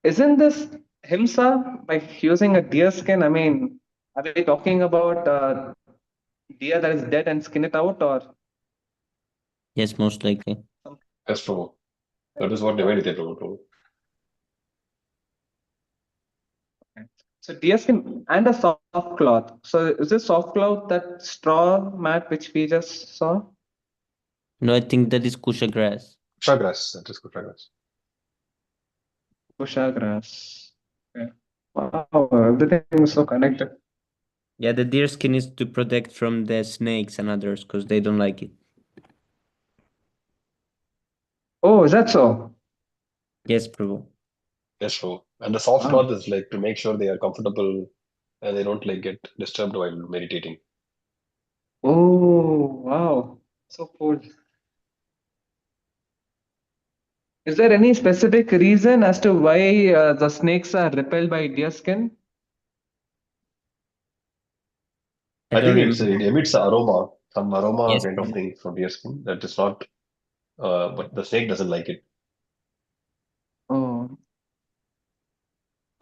Isn't this himsa by using a deerskin? I mean, are we talking about deer that is dead and skin it out, or Yes, most likely. Yes, Prabhu. That is what they made it, Prabhu. so deerskin and a soft cloth? So is this soft cloth that straw mat which we just saw? No, I think that is Kusha grass. Kushagrass, that is Kushagrass. Kusha grass. Okay. Wow, everything is so connected. Yeah, the deer skin is to protect from the snakes and others because they don't like it. Oh, is that so? Yes, Prabhu. Yes, Prabhu. And the soft Wow. cloth is like to make sure they are comfortable and they don't like get disturbed while meditating. Oh, wow. So cool. Is there any specific reason as to why the snakes are repelled by deerskin? I I don't think it remember. emits aroma, some aroma Yes, kind of Prabhu. thing from deerskin that is not, but the snake doesn't like it. Oh,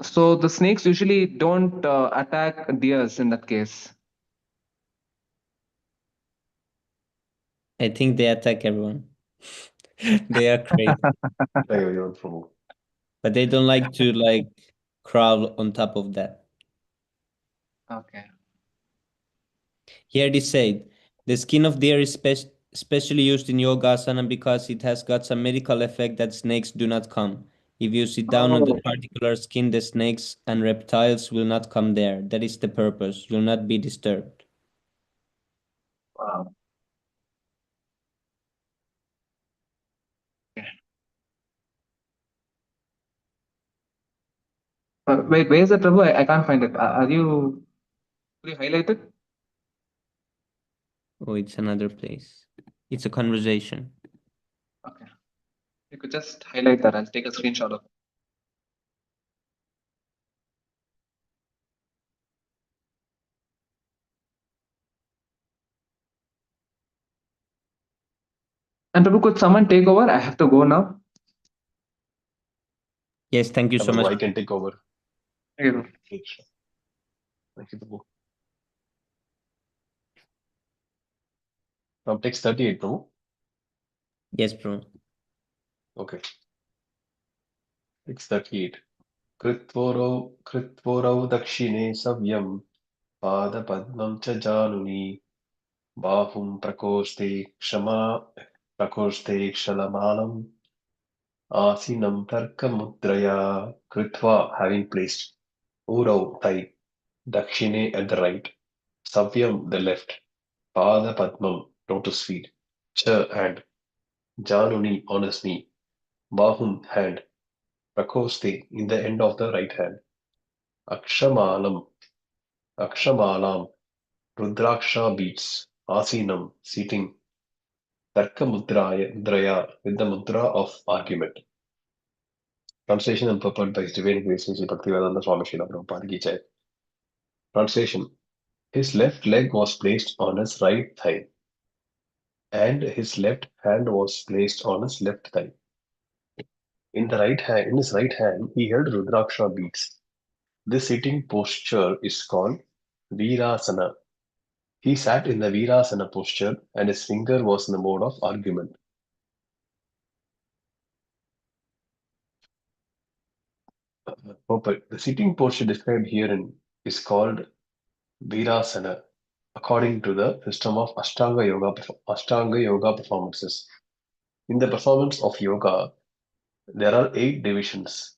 so the snakes usually don't attack deers in that case. I think they attack everyone. They are crazy, Prabhu. but they don't like to crawl on top of that. Okay. Here it is said, the skin of deer is specially used in yogasana because it has got some medical effect that snakes do not come. If you sit down on the Oh, particular skin, the snakes and reptiles will not come there. That is the purpose. You'll not be disturbed. wow. Okay. Wait, where is it, Prabhu? I can't find it. Could you highlight it? Oh, it's another place. It's a conversation. Okay. You could just highlight that. I'll take a screenshot of it. And Prabhu, could someone take over? I have to go now. Yes, thank you so much. I can take over. Thank you. Thank you, Prabhu. From text 38, Prabhu. Yes, bro. Okay. Text 38. कृत्वोरौ दक्षिणे सव्यं पादपद्मं च जानुनि बाहुं प्रकोष्ठे क्षलमालम् आसीनं तर्कमुद्रया कृत्वा having placed urau thigh dakshine at the right savyam the left pada padmam lotus feet cha hand januni on his knee bahum hand prakoste in the end of the right hand akshamalam rudraksha beats asinam seating tarkamudraya with the mudra of argument. Translation and purport by His Divine Grace Sri Bhaktivedanta Swami Srila Prabhupada Ki Jai. Translation. His left leg was placed on his right thigh, and his left hand was placed on his left thigh. In his right hand, he held Rudraksha beads. This sitting posture is called Virasana. He sat in the Virasana posture and his finger was in the mode of argument. The sitting posture described herein is called Virasana according to the system of Ashtanga Yoga performances. In the performance of yoga, there are 8 divisions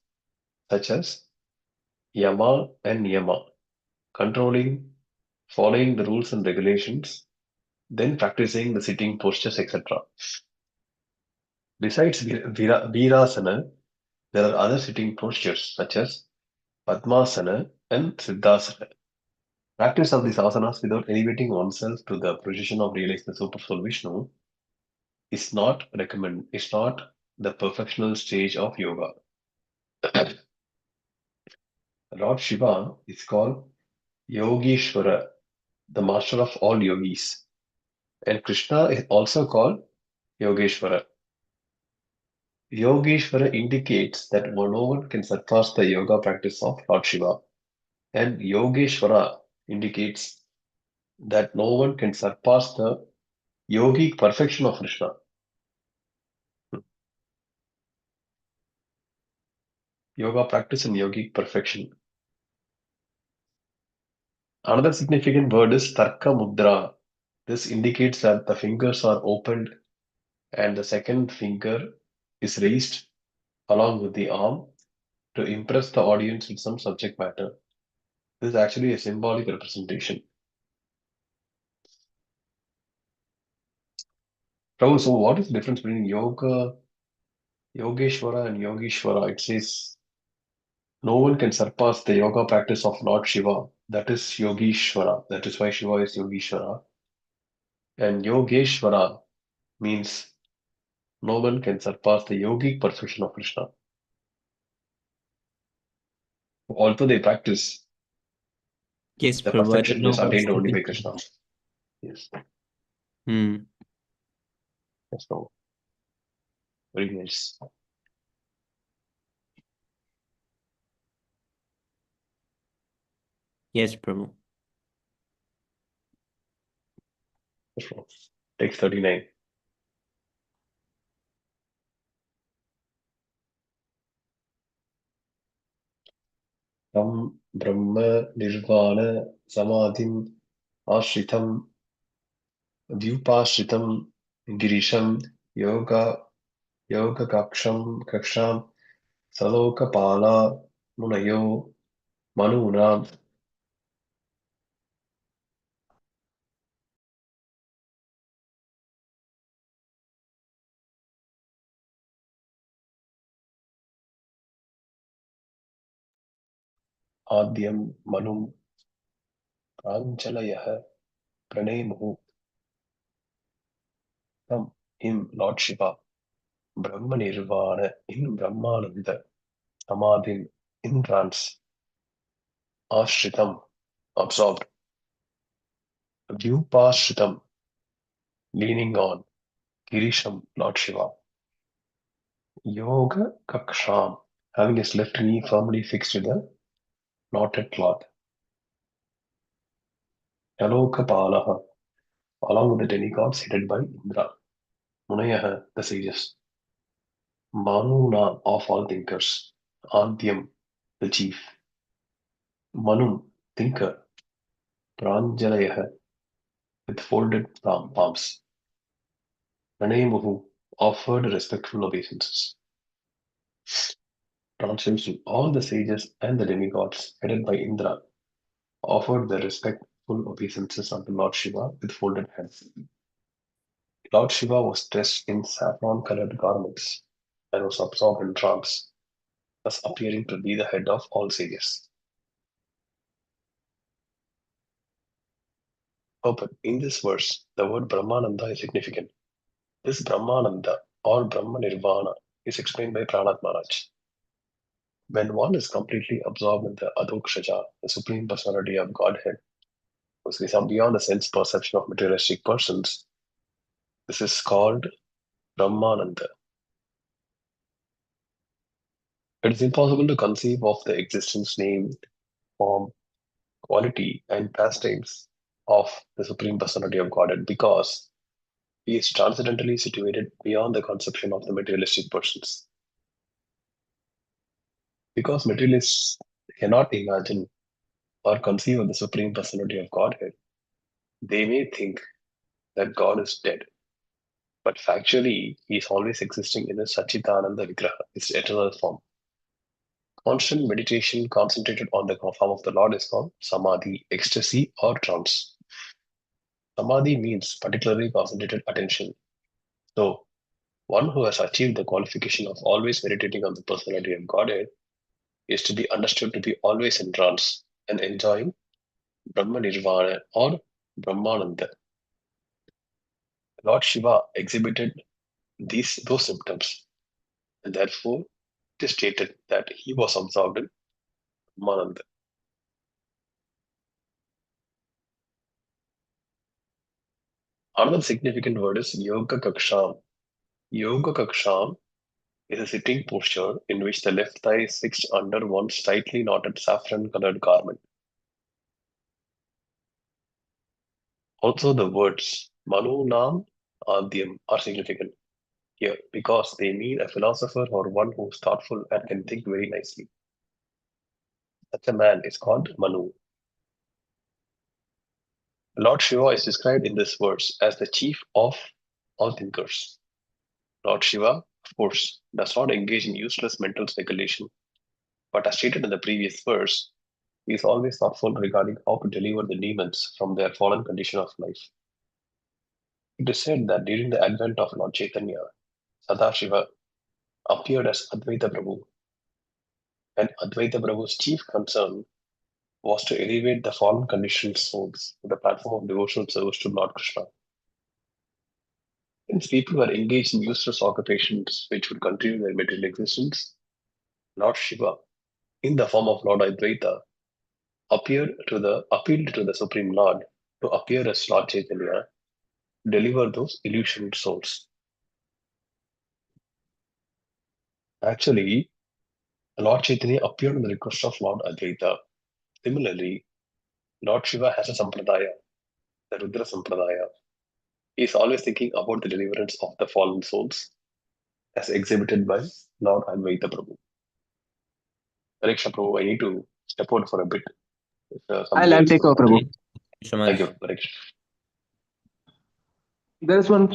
such as Yama and Niyama, controlling, following the rules and regulations, then practicing the sitting postures, etc. Besides Virasana, there are other sitting postures such as Padmasana and Siddhasana. Practice of these asanas without elevating oneself to the position of realizing the Super Soul Vishnu is not recommended. It's not the perfectional stage of yoga. Lord Shiva is called Yogeshwara, the master of all yogis. And Krishna is also called Yogeshwara. Yogeshwara indicates that no one can surpass the yoga practice of Lord Shiva. And Yogeshwara indicates that no one can surpass the yogic perfection of Krishna. Yoga practice and yogic perfection. Another significant word is Tarka Mudra. This indicates that the fingers are opened and the second finger is raised along with the arm to impress the audience with some subject matter. This is actually a symbolic representation. Prabhu, so what is the difference between yoga, Yogeshwara and Yogeshwara? It says no one can surpass the yoga practice of Lord Shiva. That is Yogeshwara. That is why Shiva is Yogeshwara. And Yogeshwara means no one can surpass the yogic perfection of Krishna. Although they practice, Yes, the Prabhu, I don't perfection know is what's attained the only by difference. Krishna. Yes. Yes, no. Very nice. Yes, Prabhu. Text 39. Tam Brahma Nirvana Samadhim Ashritam Vyupashritam Girisham Yoga Kaksham Salokapala Munayo Manunam. Adyam Manum Pranchalayah Pranemuhu. Tam, him, Lord Shiva, Brahma Nirvana, in Brahmananda, Samadhin, in trance, Ashritam, absorbed, Vyupashritam, leaning on, Girisham, Lord Shiva, Yoga Kaksham, having his left knee firmly fixed to the knotted cloth, Alokapalaha, along with the demigods headed by Indra, Munayaha, the sages, Manuna, of all thinkers, Adyam, the chief, Manum, thinker, Pranjalayaha, with folded palms. Pranemuhu, offered respectful obeisances. Translation: all the sages and the demigods, headed by Indra, offered their respectful obeisances unto Lord Shiva with folded hands. Lord Shiva was dressed in saffron-colored garments and was absorbed in trance, thus appearing to be the head of all sages. But in this verse, the word Brahmananda is significant. This Brahmananda or Brahma Nirvana is explained by Pranat Maharaj. When one is completely absorbed in the Adokshaja, the Supreme Personality of Godhead, which is beyond the sense perception of materialistic persons, this is called Brahmananda. It is impossible to conceive of the existence, name, form, quality, and pastimes of the Supreme Personality of Godhead because he is transcendentally situated beyond the conception of the materialistic persons. Because materialists cannot imagine or conceive of the Supreme Personality of Godhead, they may think that God is dead. But factually, he is always existing in the Satchitananda Vigraha, his eternal form. Constant meditation concentrated on the form of the Lord is called samadhi, ecstasy, or trance. Samadhi means particularly concentrated attention. So, one who has achieved the qualification of always meditating on the personality of Godhead is to be understood to be always in trance and enjoying Brahma Nirvana or Brahmananda. Lord Shiva exhibited those symptoms, and therefore it is stated that he was absorbed in Brahmananda. Another significant word is Yoga Kaksham. Yoga Kaksham is a sitting posture in which the left thigh is fixed under one tightly knotted saffron colored garment. Also, the words Manu Nam Adyam are significant here because they mean a philosopher or one who is thoughtful and can think very nicely. Such a man is called Manu. Lord Shiva is described in this verse as the chief of all thinkers. Lord Shiva, of course, does not engage in useless mental speculation, but as stated in the previous verse, he is always thoughtful regarding how to deliver the demons from their fallen condition of life. It is said that during the advent of Lord Chaitanya, Sadashiva appeared as Advaita Prabhu, and Advaita Prabhu's chief concern was to elevate the fallen conditioned souls to the platform of devotional service to Lord Krishna. Since people were engaged in useless occupations which would continue their material existence, Lord Shiva, in the form of Lord Advaita, appealed to the Supreme Lord to appear as Lord Chaitanya, deliver those illusioned souls. Actually, Lord Chaitanya appeared on the request of Lord Advaita. Similarly, Lord Shiva has a sampradaya, the Rudra Sampradaya. He is always thinking about the deliverance of the fallen souls, as exhibited by Lord Advaita Prabhu. Pariksha Prabhu, I need to step out for a bit. I'll take over, Prabhu. Thank you so Thank much. you, Pariksha. There is one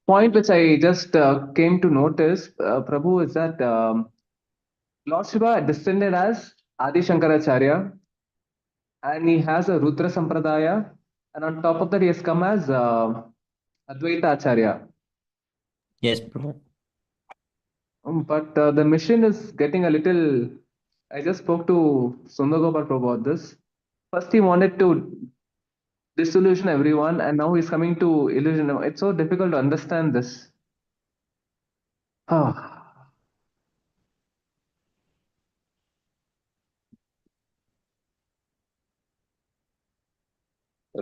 point which I just came to notice, Prabhu, is that Lord Shiva descended as Adi Shankaracharya, and he has a Rudra Sampradaya, and on top of that, he has come as Advaita Acharya. Yes, Prabhu. But the mission is getting a little. I just spoke to Sundar Prabhu about this. First, he wanted to disillusion everyone, and now he's coming to illusion. It's so difficult to understand this. Ah.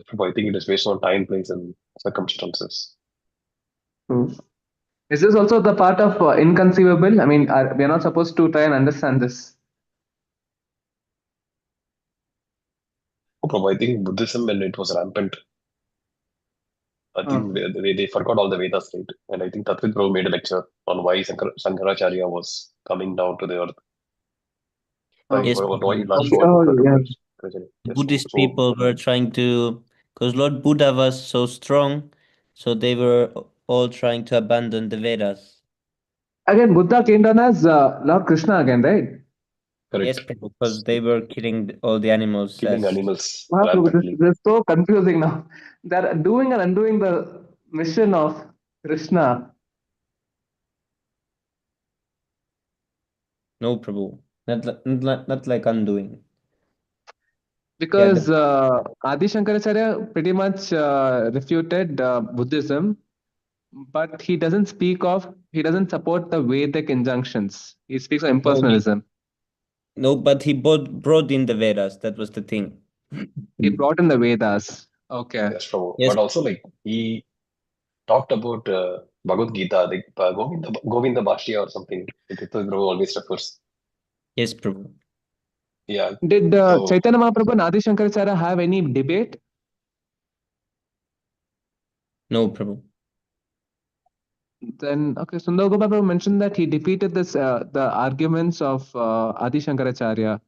Prabhu, I think it is based on time, place, and circumstances. Is this also the part of inconceivable? I mean, we are not supposed to try and understand this. Oh, Prabhu, I think Buddhism, when it was rampant, I think they forgot all the Vedas, right? And I think Tathvit Prabhu made a lecture on why Sankaracharya was coming down to the earth. Yes, Why Prabhu. Lord Because Shiva Oh, preferred to yeah. preach. Yes, Buddhist so people were trying to, because Lord Buddha was so strong, so they were all trying to abandon the Vedas. Again, Buddha came down as Lord Krishna again, right? Yes, correct. Prabhu, because they were killing all the animals. Killing As animals Wow, Prabhu, rampantly. this is so confusing now. They're doing and undoing the mission of Krishna. no, Prabhu, not like undoing. Yeah, Because Adi Shankaracharya pretty much refuted Buddhism, but he doesn't support the Vedic injunctions. He speaks of no, impersonalism. but he brought in the Vedas. That was the thing. He brought in the Vedas. Okay. Yes, Prabhu. Yes, But also, like, he talked about Bhagavad Gita, like Govinda Bhashya or something. Tathvit Prabhu always refers. yes, Prabhu. Yeah. Did So, Chaitanya Mahaprabhu and Adi Shankaracharya have any debate? No, Prabhu. Then, okay, Sundar Gopal Prabhu mentioned that he defeated the arguments of Adi Shankaracharya.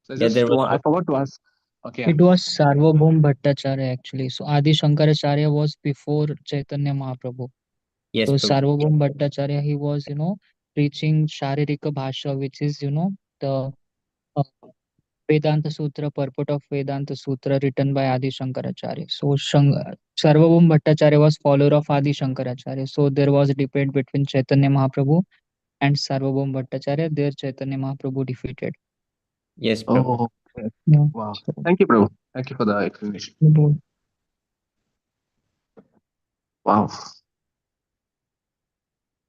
So Yeah, there was I forgot to ask. Okay. It was Sarvabhaum Bhattacharya actually. So Adi Shankaracharya was before Chaitanya Mahaprabhu. yes, So Prabhu. Sarvabhaum Bhattacharya, he was, preaching Sharirika Bhasha, which is, the uh, Vedanta Sutra, purport of Vedanta Sutra written by Adi Shankaracharya. So Sarvabhaum Bhattacharya was follower of Adi Shankaracharya. So there was a debate between Chaitanya Mahaprabhu and Sarvabhaum Bhattacharya. There Chaitanya Mahaprabhu defeated. Yes, Prabhu. Oh, okay. Yeah. Wow. Thank you, Prabhu. Thank you for the explanation. So, Wow.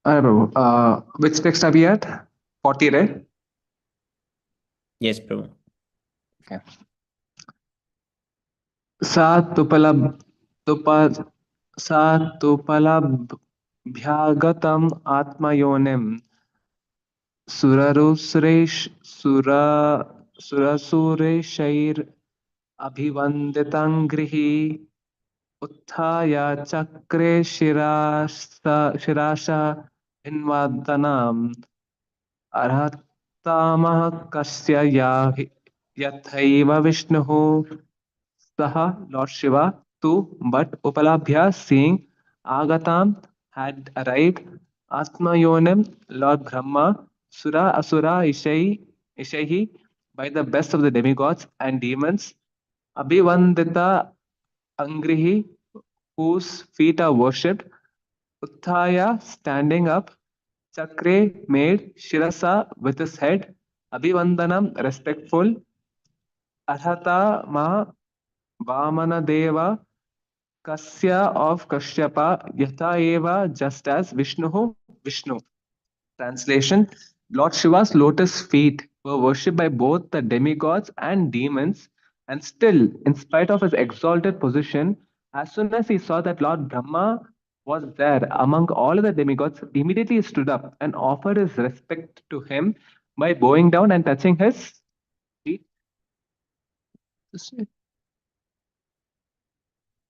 All right, Prabhu. Which text are we at? 40, right? Yes, Prabhu. Okay. सा तुपलभ्यागतम् आत्मयोनिम् सुरसुरेशैरभिवन्दितङ्घ्रिः उत्थाय चक्रे शिराशा हिन्वदनम् अर्हतामः कस्य यथैव विष्णुः Saha, Lord Shiva, too, but Upalabhya, seeing Agatam, had arrived, Atmayonim, Lord Brahma, Sura Asura Ishaihi, by the best of the demigods and demons, Abhivandita Angrihi, whose feet are worshipped, Uttaya, standing up, Chakre, made, Shirasa, with his head, Abhivandanam, respectful, Arhata, Ma, Vamanadeva, Kasya of Kashyapa, Yatha Eva, just as Vishnu, Vishnu. Translation: Lord Shiva's lotus feet were worshipped by both the demigods and demons, and still, in spite of his exalted position, as soon as he saw that Lord Brahma was there among all the demigods, immediately he stood up and offered his respect to him by bowing down and touching his feet.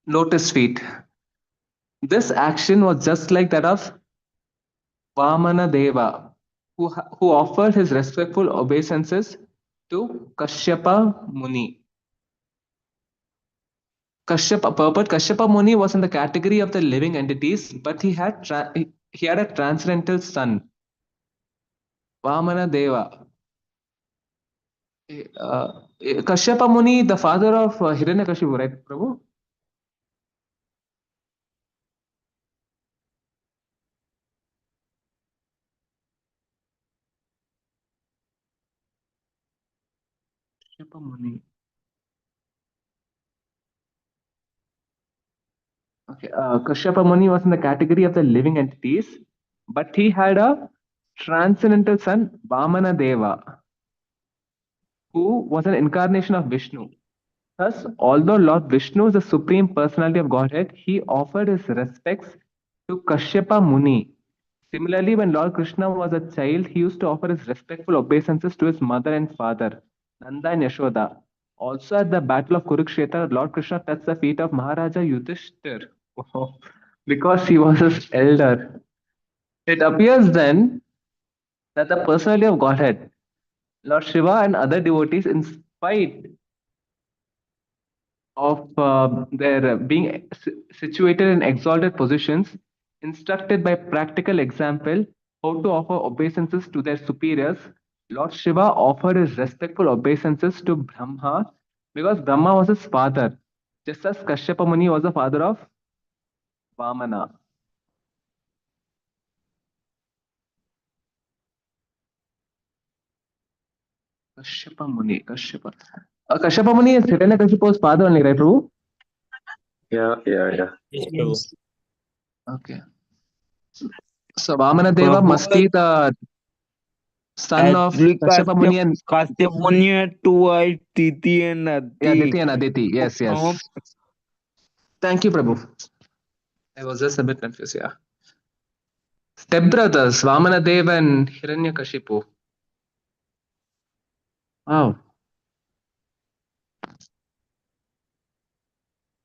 Lotus feet. This action was just like that of Vamana Deva, who offered his respectful obeisances to Kashyapa Muni. Kashyapa Muni was in the category of the living entities, but he had a transcendental son, Vamana Deva. Kashyapa Muni, the father of Hiranyakashipu, right, Prabhu? Kashyapa Muni. Okay, Kashyapa Muni was in the category of the living entities, but he had a transcendental son, Vamana Deva, who was an incarnation of Vishnu. Thus, although Lord Vishnu is the supreme personality of Godhead, he offered his respects to Kashyapa Muni. Similarly, when Lord Krishna was a child, he used to offer his respectful obeisances to his mother and father, Nanda and Yashoda. Also, at the Battle of Kurukshetra, Lord Krishna touched the feet of Maharaja Yudhishthir because he was his elder. It appears then that the personality of Godhead, Lord Shiva and other devotees, in spite of their being situated in exalted positions, instructed by practical example how to offer obeisances to their superiors, Lord Shiva offered his respectful obeisances to Brahma because Brahma was his father, just as Kashyapa Muni was the father of Vamana. Kashyapa Muni, Kashyapa. Kashyapa Muni is Hiranyakashipu's father only, right, Prabhu? Yeah. Yes, Prabhu. Okay. So Vamana Deva must be the son of Actually, Kashyapa Muni and Kashyap Muni had two wives, Titi and yeah, Aditi. Diti and Aditi. Yes, yes. Thank you, Prabhu. I was just a bit confused, yeah. Stepbrothers, Vamana Deva and Hiranyakashipu. Wow.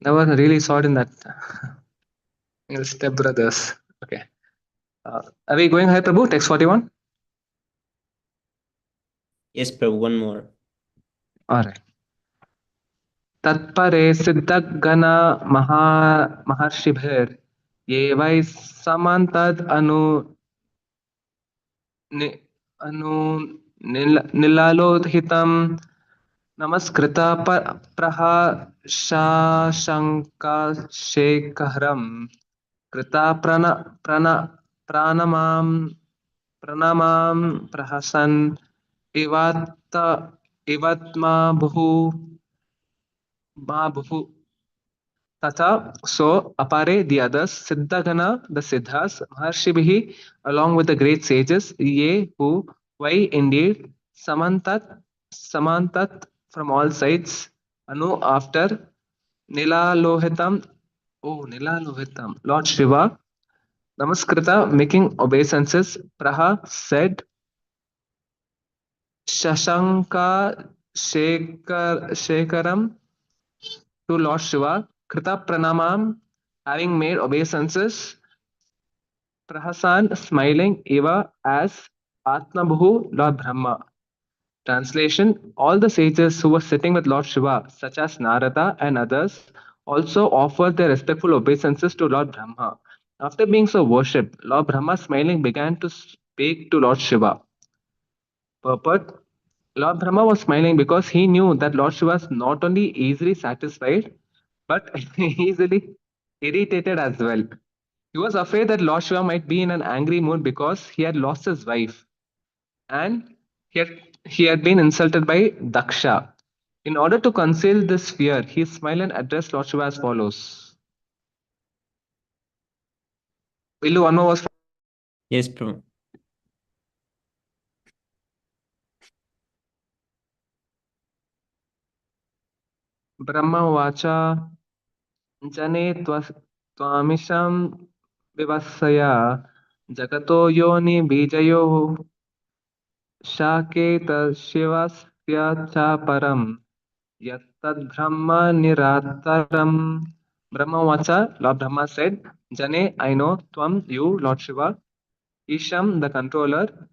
Never really saw it in that. Your stepbrothers. Okay. Are we going ahead, Prabhu? Text 41? Yes, Prabhu, one more. Alright. तत्परे सिद्धगण महर्षिभिर् ये वै समन्तद् अनु निलालोहितं नमस्कृत प्रहशाशङ्काशेखरं कृता प्रणमां प्रहसन् इवत्मा बहु Tata, so apare the others, Siddhagana, the Siddhas, Maharshibhihi, along with the great sages, ye who, why indeed, Samantat from all sides, Anu after, Nilalohitam, Nilalohitam, Lord Shiva, Namaskrita, making obeisances, Praha said, Shashanka Shekaram to Lord Shiva, Krita Pranamam, having made obeisances, Prahasan smiling Eva as Atmabhu Lord Brahma. Translation: all the sages who were sitting with Lord Shiva, such as Narada and others, also offered their respectful obeisances to Lord Brahma. After being so worshipped, Lord Brahma smiling began to speak to Lord Shiva. Purport: Lord Brahma was smiling because he knew that Lord Shiva was not only easily satisfied, but easily irritated as well. He was afraid that Lord Shiva might be in an angry mood because he had lost his wife and he had been insulted by Daksha. In order to conceal this fear, he smiled and addressed Lord Shiva as follows. Villu, one more was Yes, Prabhu. Brahma Vacha Jane Twamisham Vivasaya Jagato Yoni Bijayo Shaketa Shivasya Cha Param Yattad Brahma Nirataram. Brahma Vacha, Lord Brahma said, Jane, I know, Tvam, you, Lord Shiva, Isham, the controller,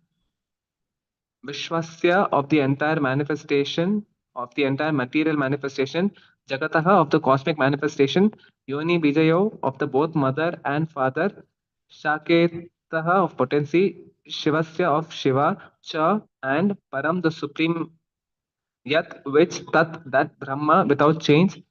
Vishwasya of the entire manifestation, of the entire material manifestation, Jagataha of the cosmic manifestation, Yoni Bijayo of the both mother and father, Shaketaha of potency, Shivasya of Shiva, Cha and Param the supreme, Yat which Tat that Brahma without change,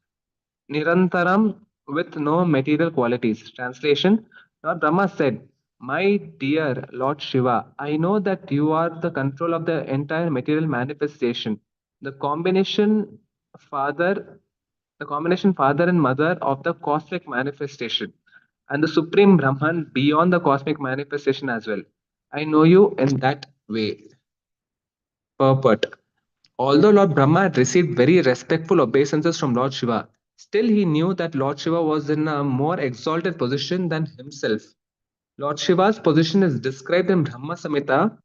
Nirantaram with no material qualities. Translation: Lord Brahma said, my dear Lord Shiva, I know that you are the control of the entire material manifestation. The combination father, father and mother of the cosmic manifestation, and the supreme Brahman beyond the cosmic manifestation as well. I know you in that way. Purport: although Lord Brahma had received very respectful obeisances from Lord Shiva, still he knew that Lord Shiva was in a more exalted position than himself. Lord Shiva's position is described in Brahma Samhita.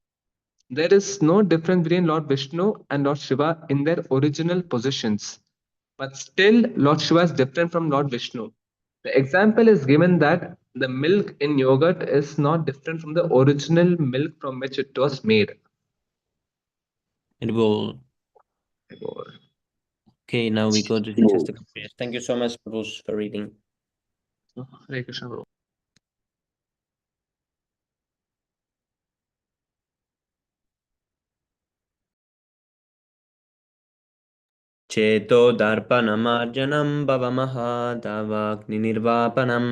There is no difference between Lord Vishnu and Lord Shiva in their original positions. But still, Lord Shiva is different from Lord Vishnu. The example is given that the milk in yogurt is not different from the original milk from which it was made. It will. Okay, now we go to the Shastaka prayers. Thank you so much, Prabhu, for reading. Hare Krishna, Prabhu. चेतोदर्पणमार्जनं भवमहादावाग्निर्वापनं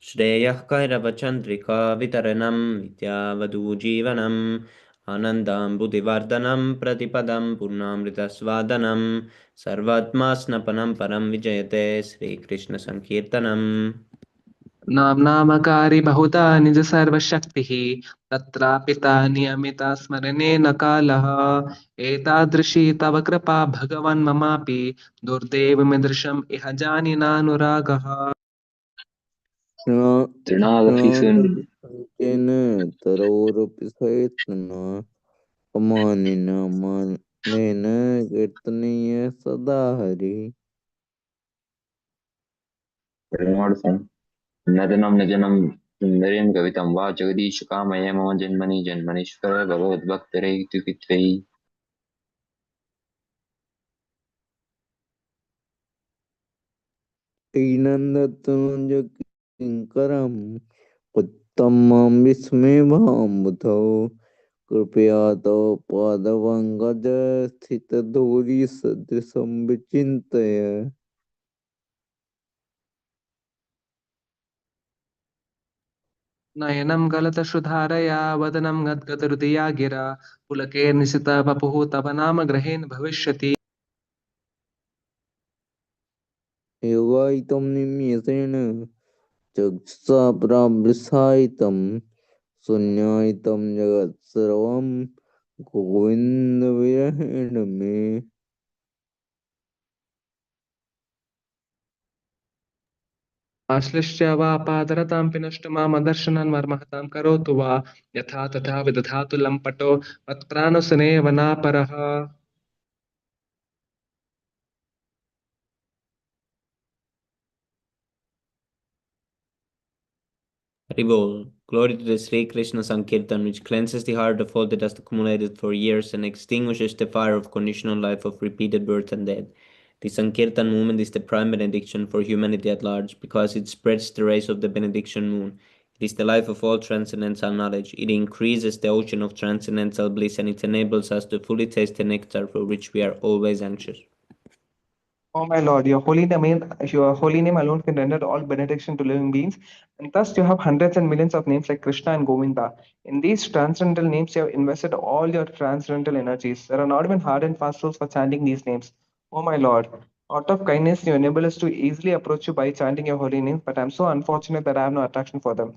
श्रेयः कैरवचन्द्रिका वितरणं विद्यावधूजीवनम् आनन्दाम्बुधिवर्धनं प्रतिपदं पूर्णामृतस्वादनं सर्वात्मास्नपनं परं विजयते श्रीकृष्णसङ्कीर्तनम् नामकारी बहुधा निज सर्वशक्तिः तत्रापिता नियमिता स्मरणेन कालः एतादृशी तव कृपा भगवन् ममापि दुर्दैवमिदृशम् इह जानिनानुरागः तृणादपि तेन तरोरपि सहिष्णुना अमानिन मानेन कीर्तनीय सदा हरि Remote from नदनं नजनं सुन्दरीं कवितं वा जगदीश कामय मम जन्मनि जन्मनीश्वर भगवद्भक्तरेत्युकित्वैः ऐनन्दतनुज किङ्करम् उत्तमं विस्मयभावुतौ कृपया तव पादपङ्कज स्थितधूलिसदृशं विचिन्तय नयनं गलतश्रुधारया वदनं गद्गदहृदया गिरा पुलकेर्निशितः वपुः तव नाम ग्रहेण भविष्यति। योगायितं निम्यसेन चक्षुषा प्रावृषायितं शून्यायितं जगत्सर्वं गोविन्दविरहेण मे आश्लिष्य वा पादरतां पिनष्टु मामदर्शनं मर्महतां करोतु वा यथा तथा विदधातु लम्पटो मत्प्राणसुनेव नापरः। Haribol. Glory to the Sri Krishna Sankirtan, which cleanses the heart of all that has accumulated for years and extinguishes the fire of conditional life of repeated birth and death. The Sankirtan movement is the prime benediction for humanity at large, because it spreads the rays of the benediction moon. It is the life of all transcendental knowledge. It increases the ocean of transcendental bliss, and it enables us to fully taste the nectar for which we are always anxious. O my Lord, your holy name alone can render all benediction to living beings, and thus you have hundreds and millions of names like Krishna and Govinda. In these transcendental names, you have invested all your transcendental energies. There are not even hard and fast rules for chanting these names. O my Lord, out of kindness, you enable us to easily approach you by chanting your holy name, but I'm so unfortunate that I have no attraction for them.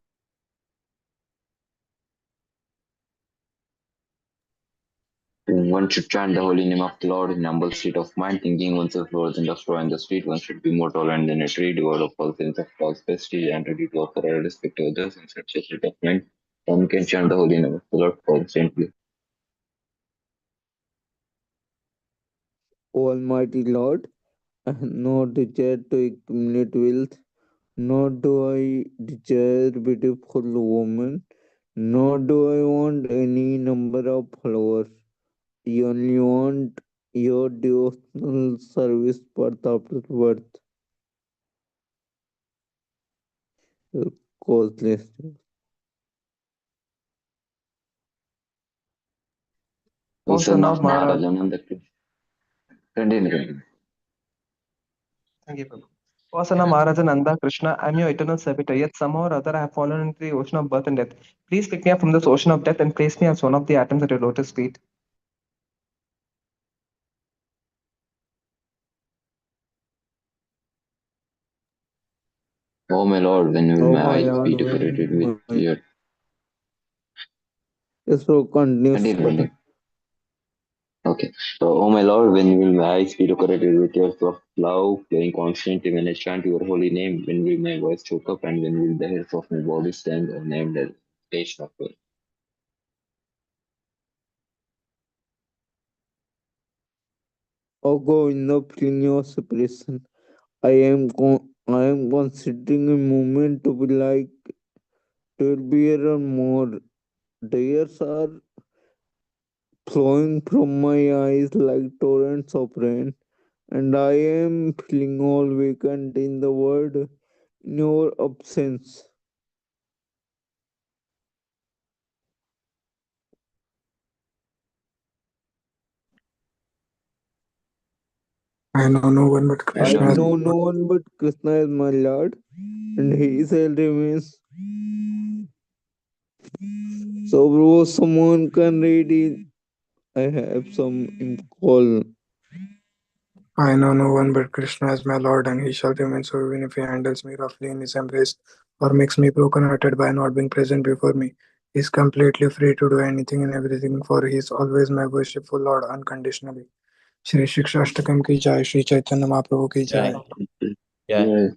One should chant the holy name of the Lord in humble state of mind, thinking oneself lower than the straw in the street. One should be more tolerant than a tree, devoid of all sense of false prestige, and ready to offer a respect to others in such a state of mind. One can chant the holy name of the Lord constantly. Almighty Lord, I have no desire to accumulate wealth, nor do I desire beautiful women, nor do I want any number of followers. I only want your devotional service birth after birth. Causeless. O O son son of of Maharaj. Maharajananda, continue. Thank you, Prabhu. O son of Maharaja Nanda Krishna, I am your eternal servitor, yet somehow or other I have fallen into the ocean of birth and death. Please pick me up from this ocean of death and place me as one of the atoms at your lotus feet. Oh my Lord, when will Oh my my eyes God, be decorated with when my... your Yes, so continuous. continue. Okay. So, oh my Lord, when will my eyes be decorated with tears of love, flowing constantly when I chant your holy name? When will my voice choke up, and when will the hairs of my body stand on named as station of God? Oh God, in the feeling of separation, I am considering a moment to be like 12 years or more. Tears are flowing from my eyes like torrents of rain, and I am feeling all vacant in the world in your absence. I know no one but I I Krishna is don't know no one but Krishna is my Lord, and He shall remain. So, bro, someone can read it. I have some call. I know no one but Krishna is my Lord, and he shall remain so even if he handles me roughly in his embrace or makes me broken-hearted by not being present before me. He is completely free to do anything and everything, for he is always my worshipful Lord unconditionally. Shri शिक्षाष्टकम की जय श्री चैतन्य महाप्रभु की जय Jai. Jai.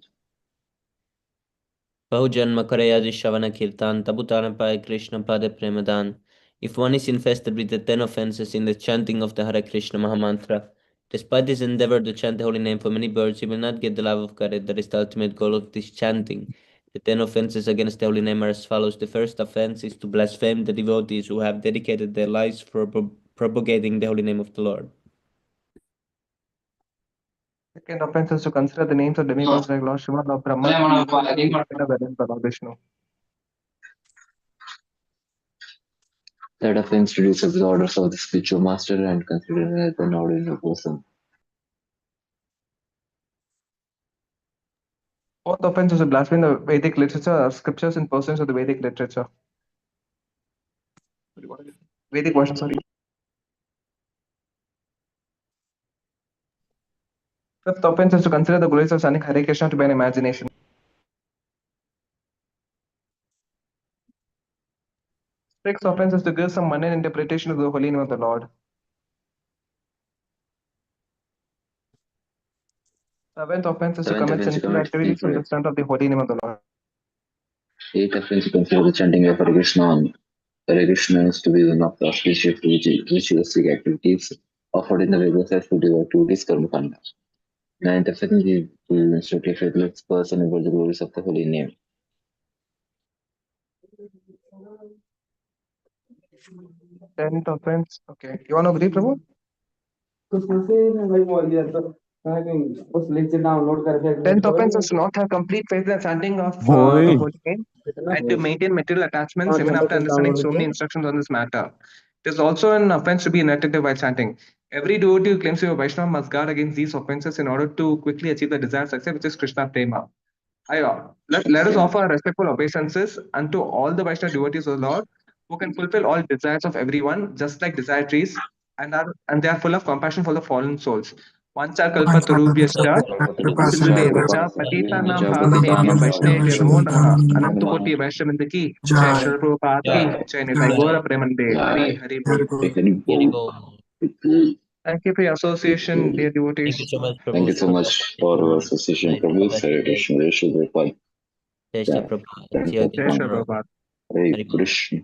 Bahujan Makarayaji Shavana Kirtan, Tabutanapai Krishna Pada Premadan. If one is infested with the 10 offenses in the chanting of the Hare Krishna Mahamantra, despite his endeavor to chant the holy name for many birds, he will not get the love of God. That is the ultimate goal of this chanting. The 10 offenses against the holy name are as follows. The first offense is to blaspheme the devotees who have dedicated their lives for propagating the holy name of the Lord. Second offense is to consider the names of demigods like Lord Shiva, Lord Brahma, Lord Vishnu. Third offense to disturb the orders of the spiritual master and consider as an ordinary person. Fourth offense is to blaspheme the Vedic literature or scriptures in persons of the Vedic literature. Vedic version, sorry. Fifth offense is to consider the glories of chanting Hare Krishna to be an imagination. Sixth offense is to give some mundane interpretation of the holy name of the Lord. Seventh offense is to Seventh commit offense to sinful commit activities in sinful the strength of the holy name of the Lord. Eighth offense to consider the chanting of Hare Krishna. Hare Krishna is to be one of the auspicious ritualistic activities offered in the Vedas as to devotees karma kanda. Ninth offense is to instruct a faithless person about the glories of the holy name. Tenth offense. Okay. You want to agree, Prabhu? Tenth offense is to not have complete faith in the chanting of the holy name and to maintain material attachments even after understanding so many instructions on this matter. It is also an offense to be inattentive while chanting. Every devotee who claims to be a Vaishnava must guard against these offenses in order to quickly achieve the desired success, which is Krishna Prema. Let us offer respectful obeisances unto all the Vaishnava devotees of the Lord who can fulfill all desires of everyone, just like desire trees, and they are full of compassion for the fallen souls. Vancha kalpatarubhyascha Sindhubheva Patitanam Pavanebhyo Vaishnavyo Namo Namaha Anantakoti Vaishnavindaki Jai Shri Prabhupada ki Jai Nitai Gaura Premanande Hari Hari Bol. Thank you for your association, dear devotees. Thank you so much, Prabhu. Thank you so much for your association, Prabhu. Hare Krishna, Hare Shri Prabhupada. Jai Shri Prabhupada. See you again Jai Shri tomorrow. Prabhupada. Hare Hari Bol. Krishna.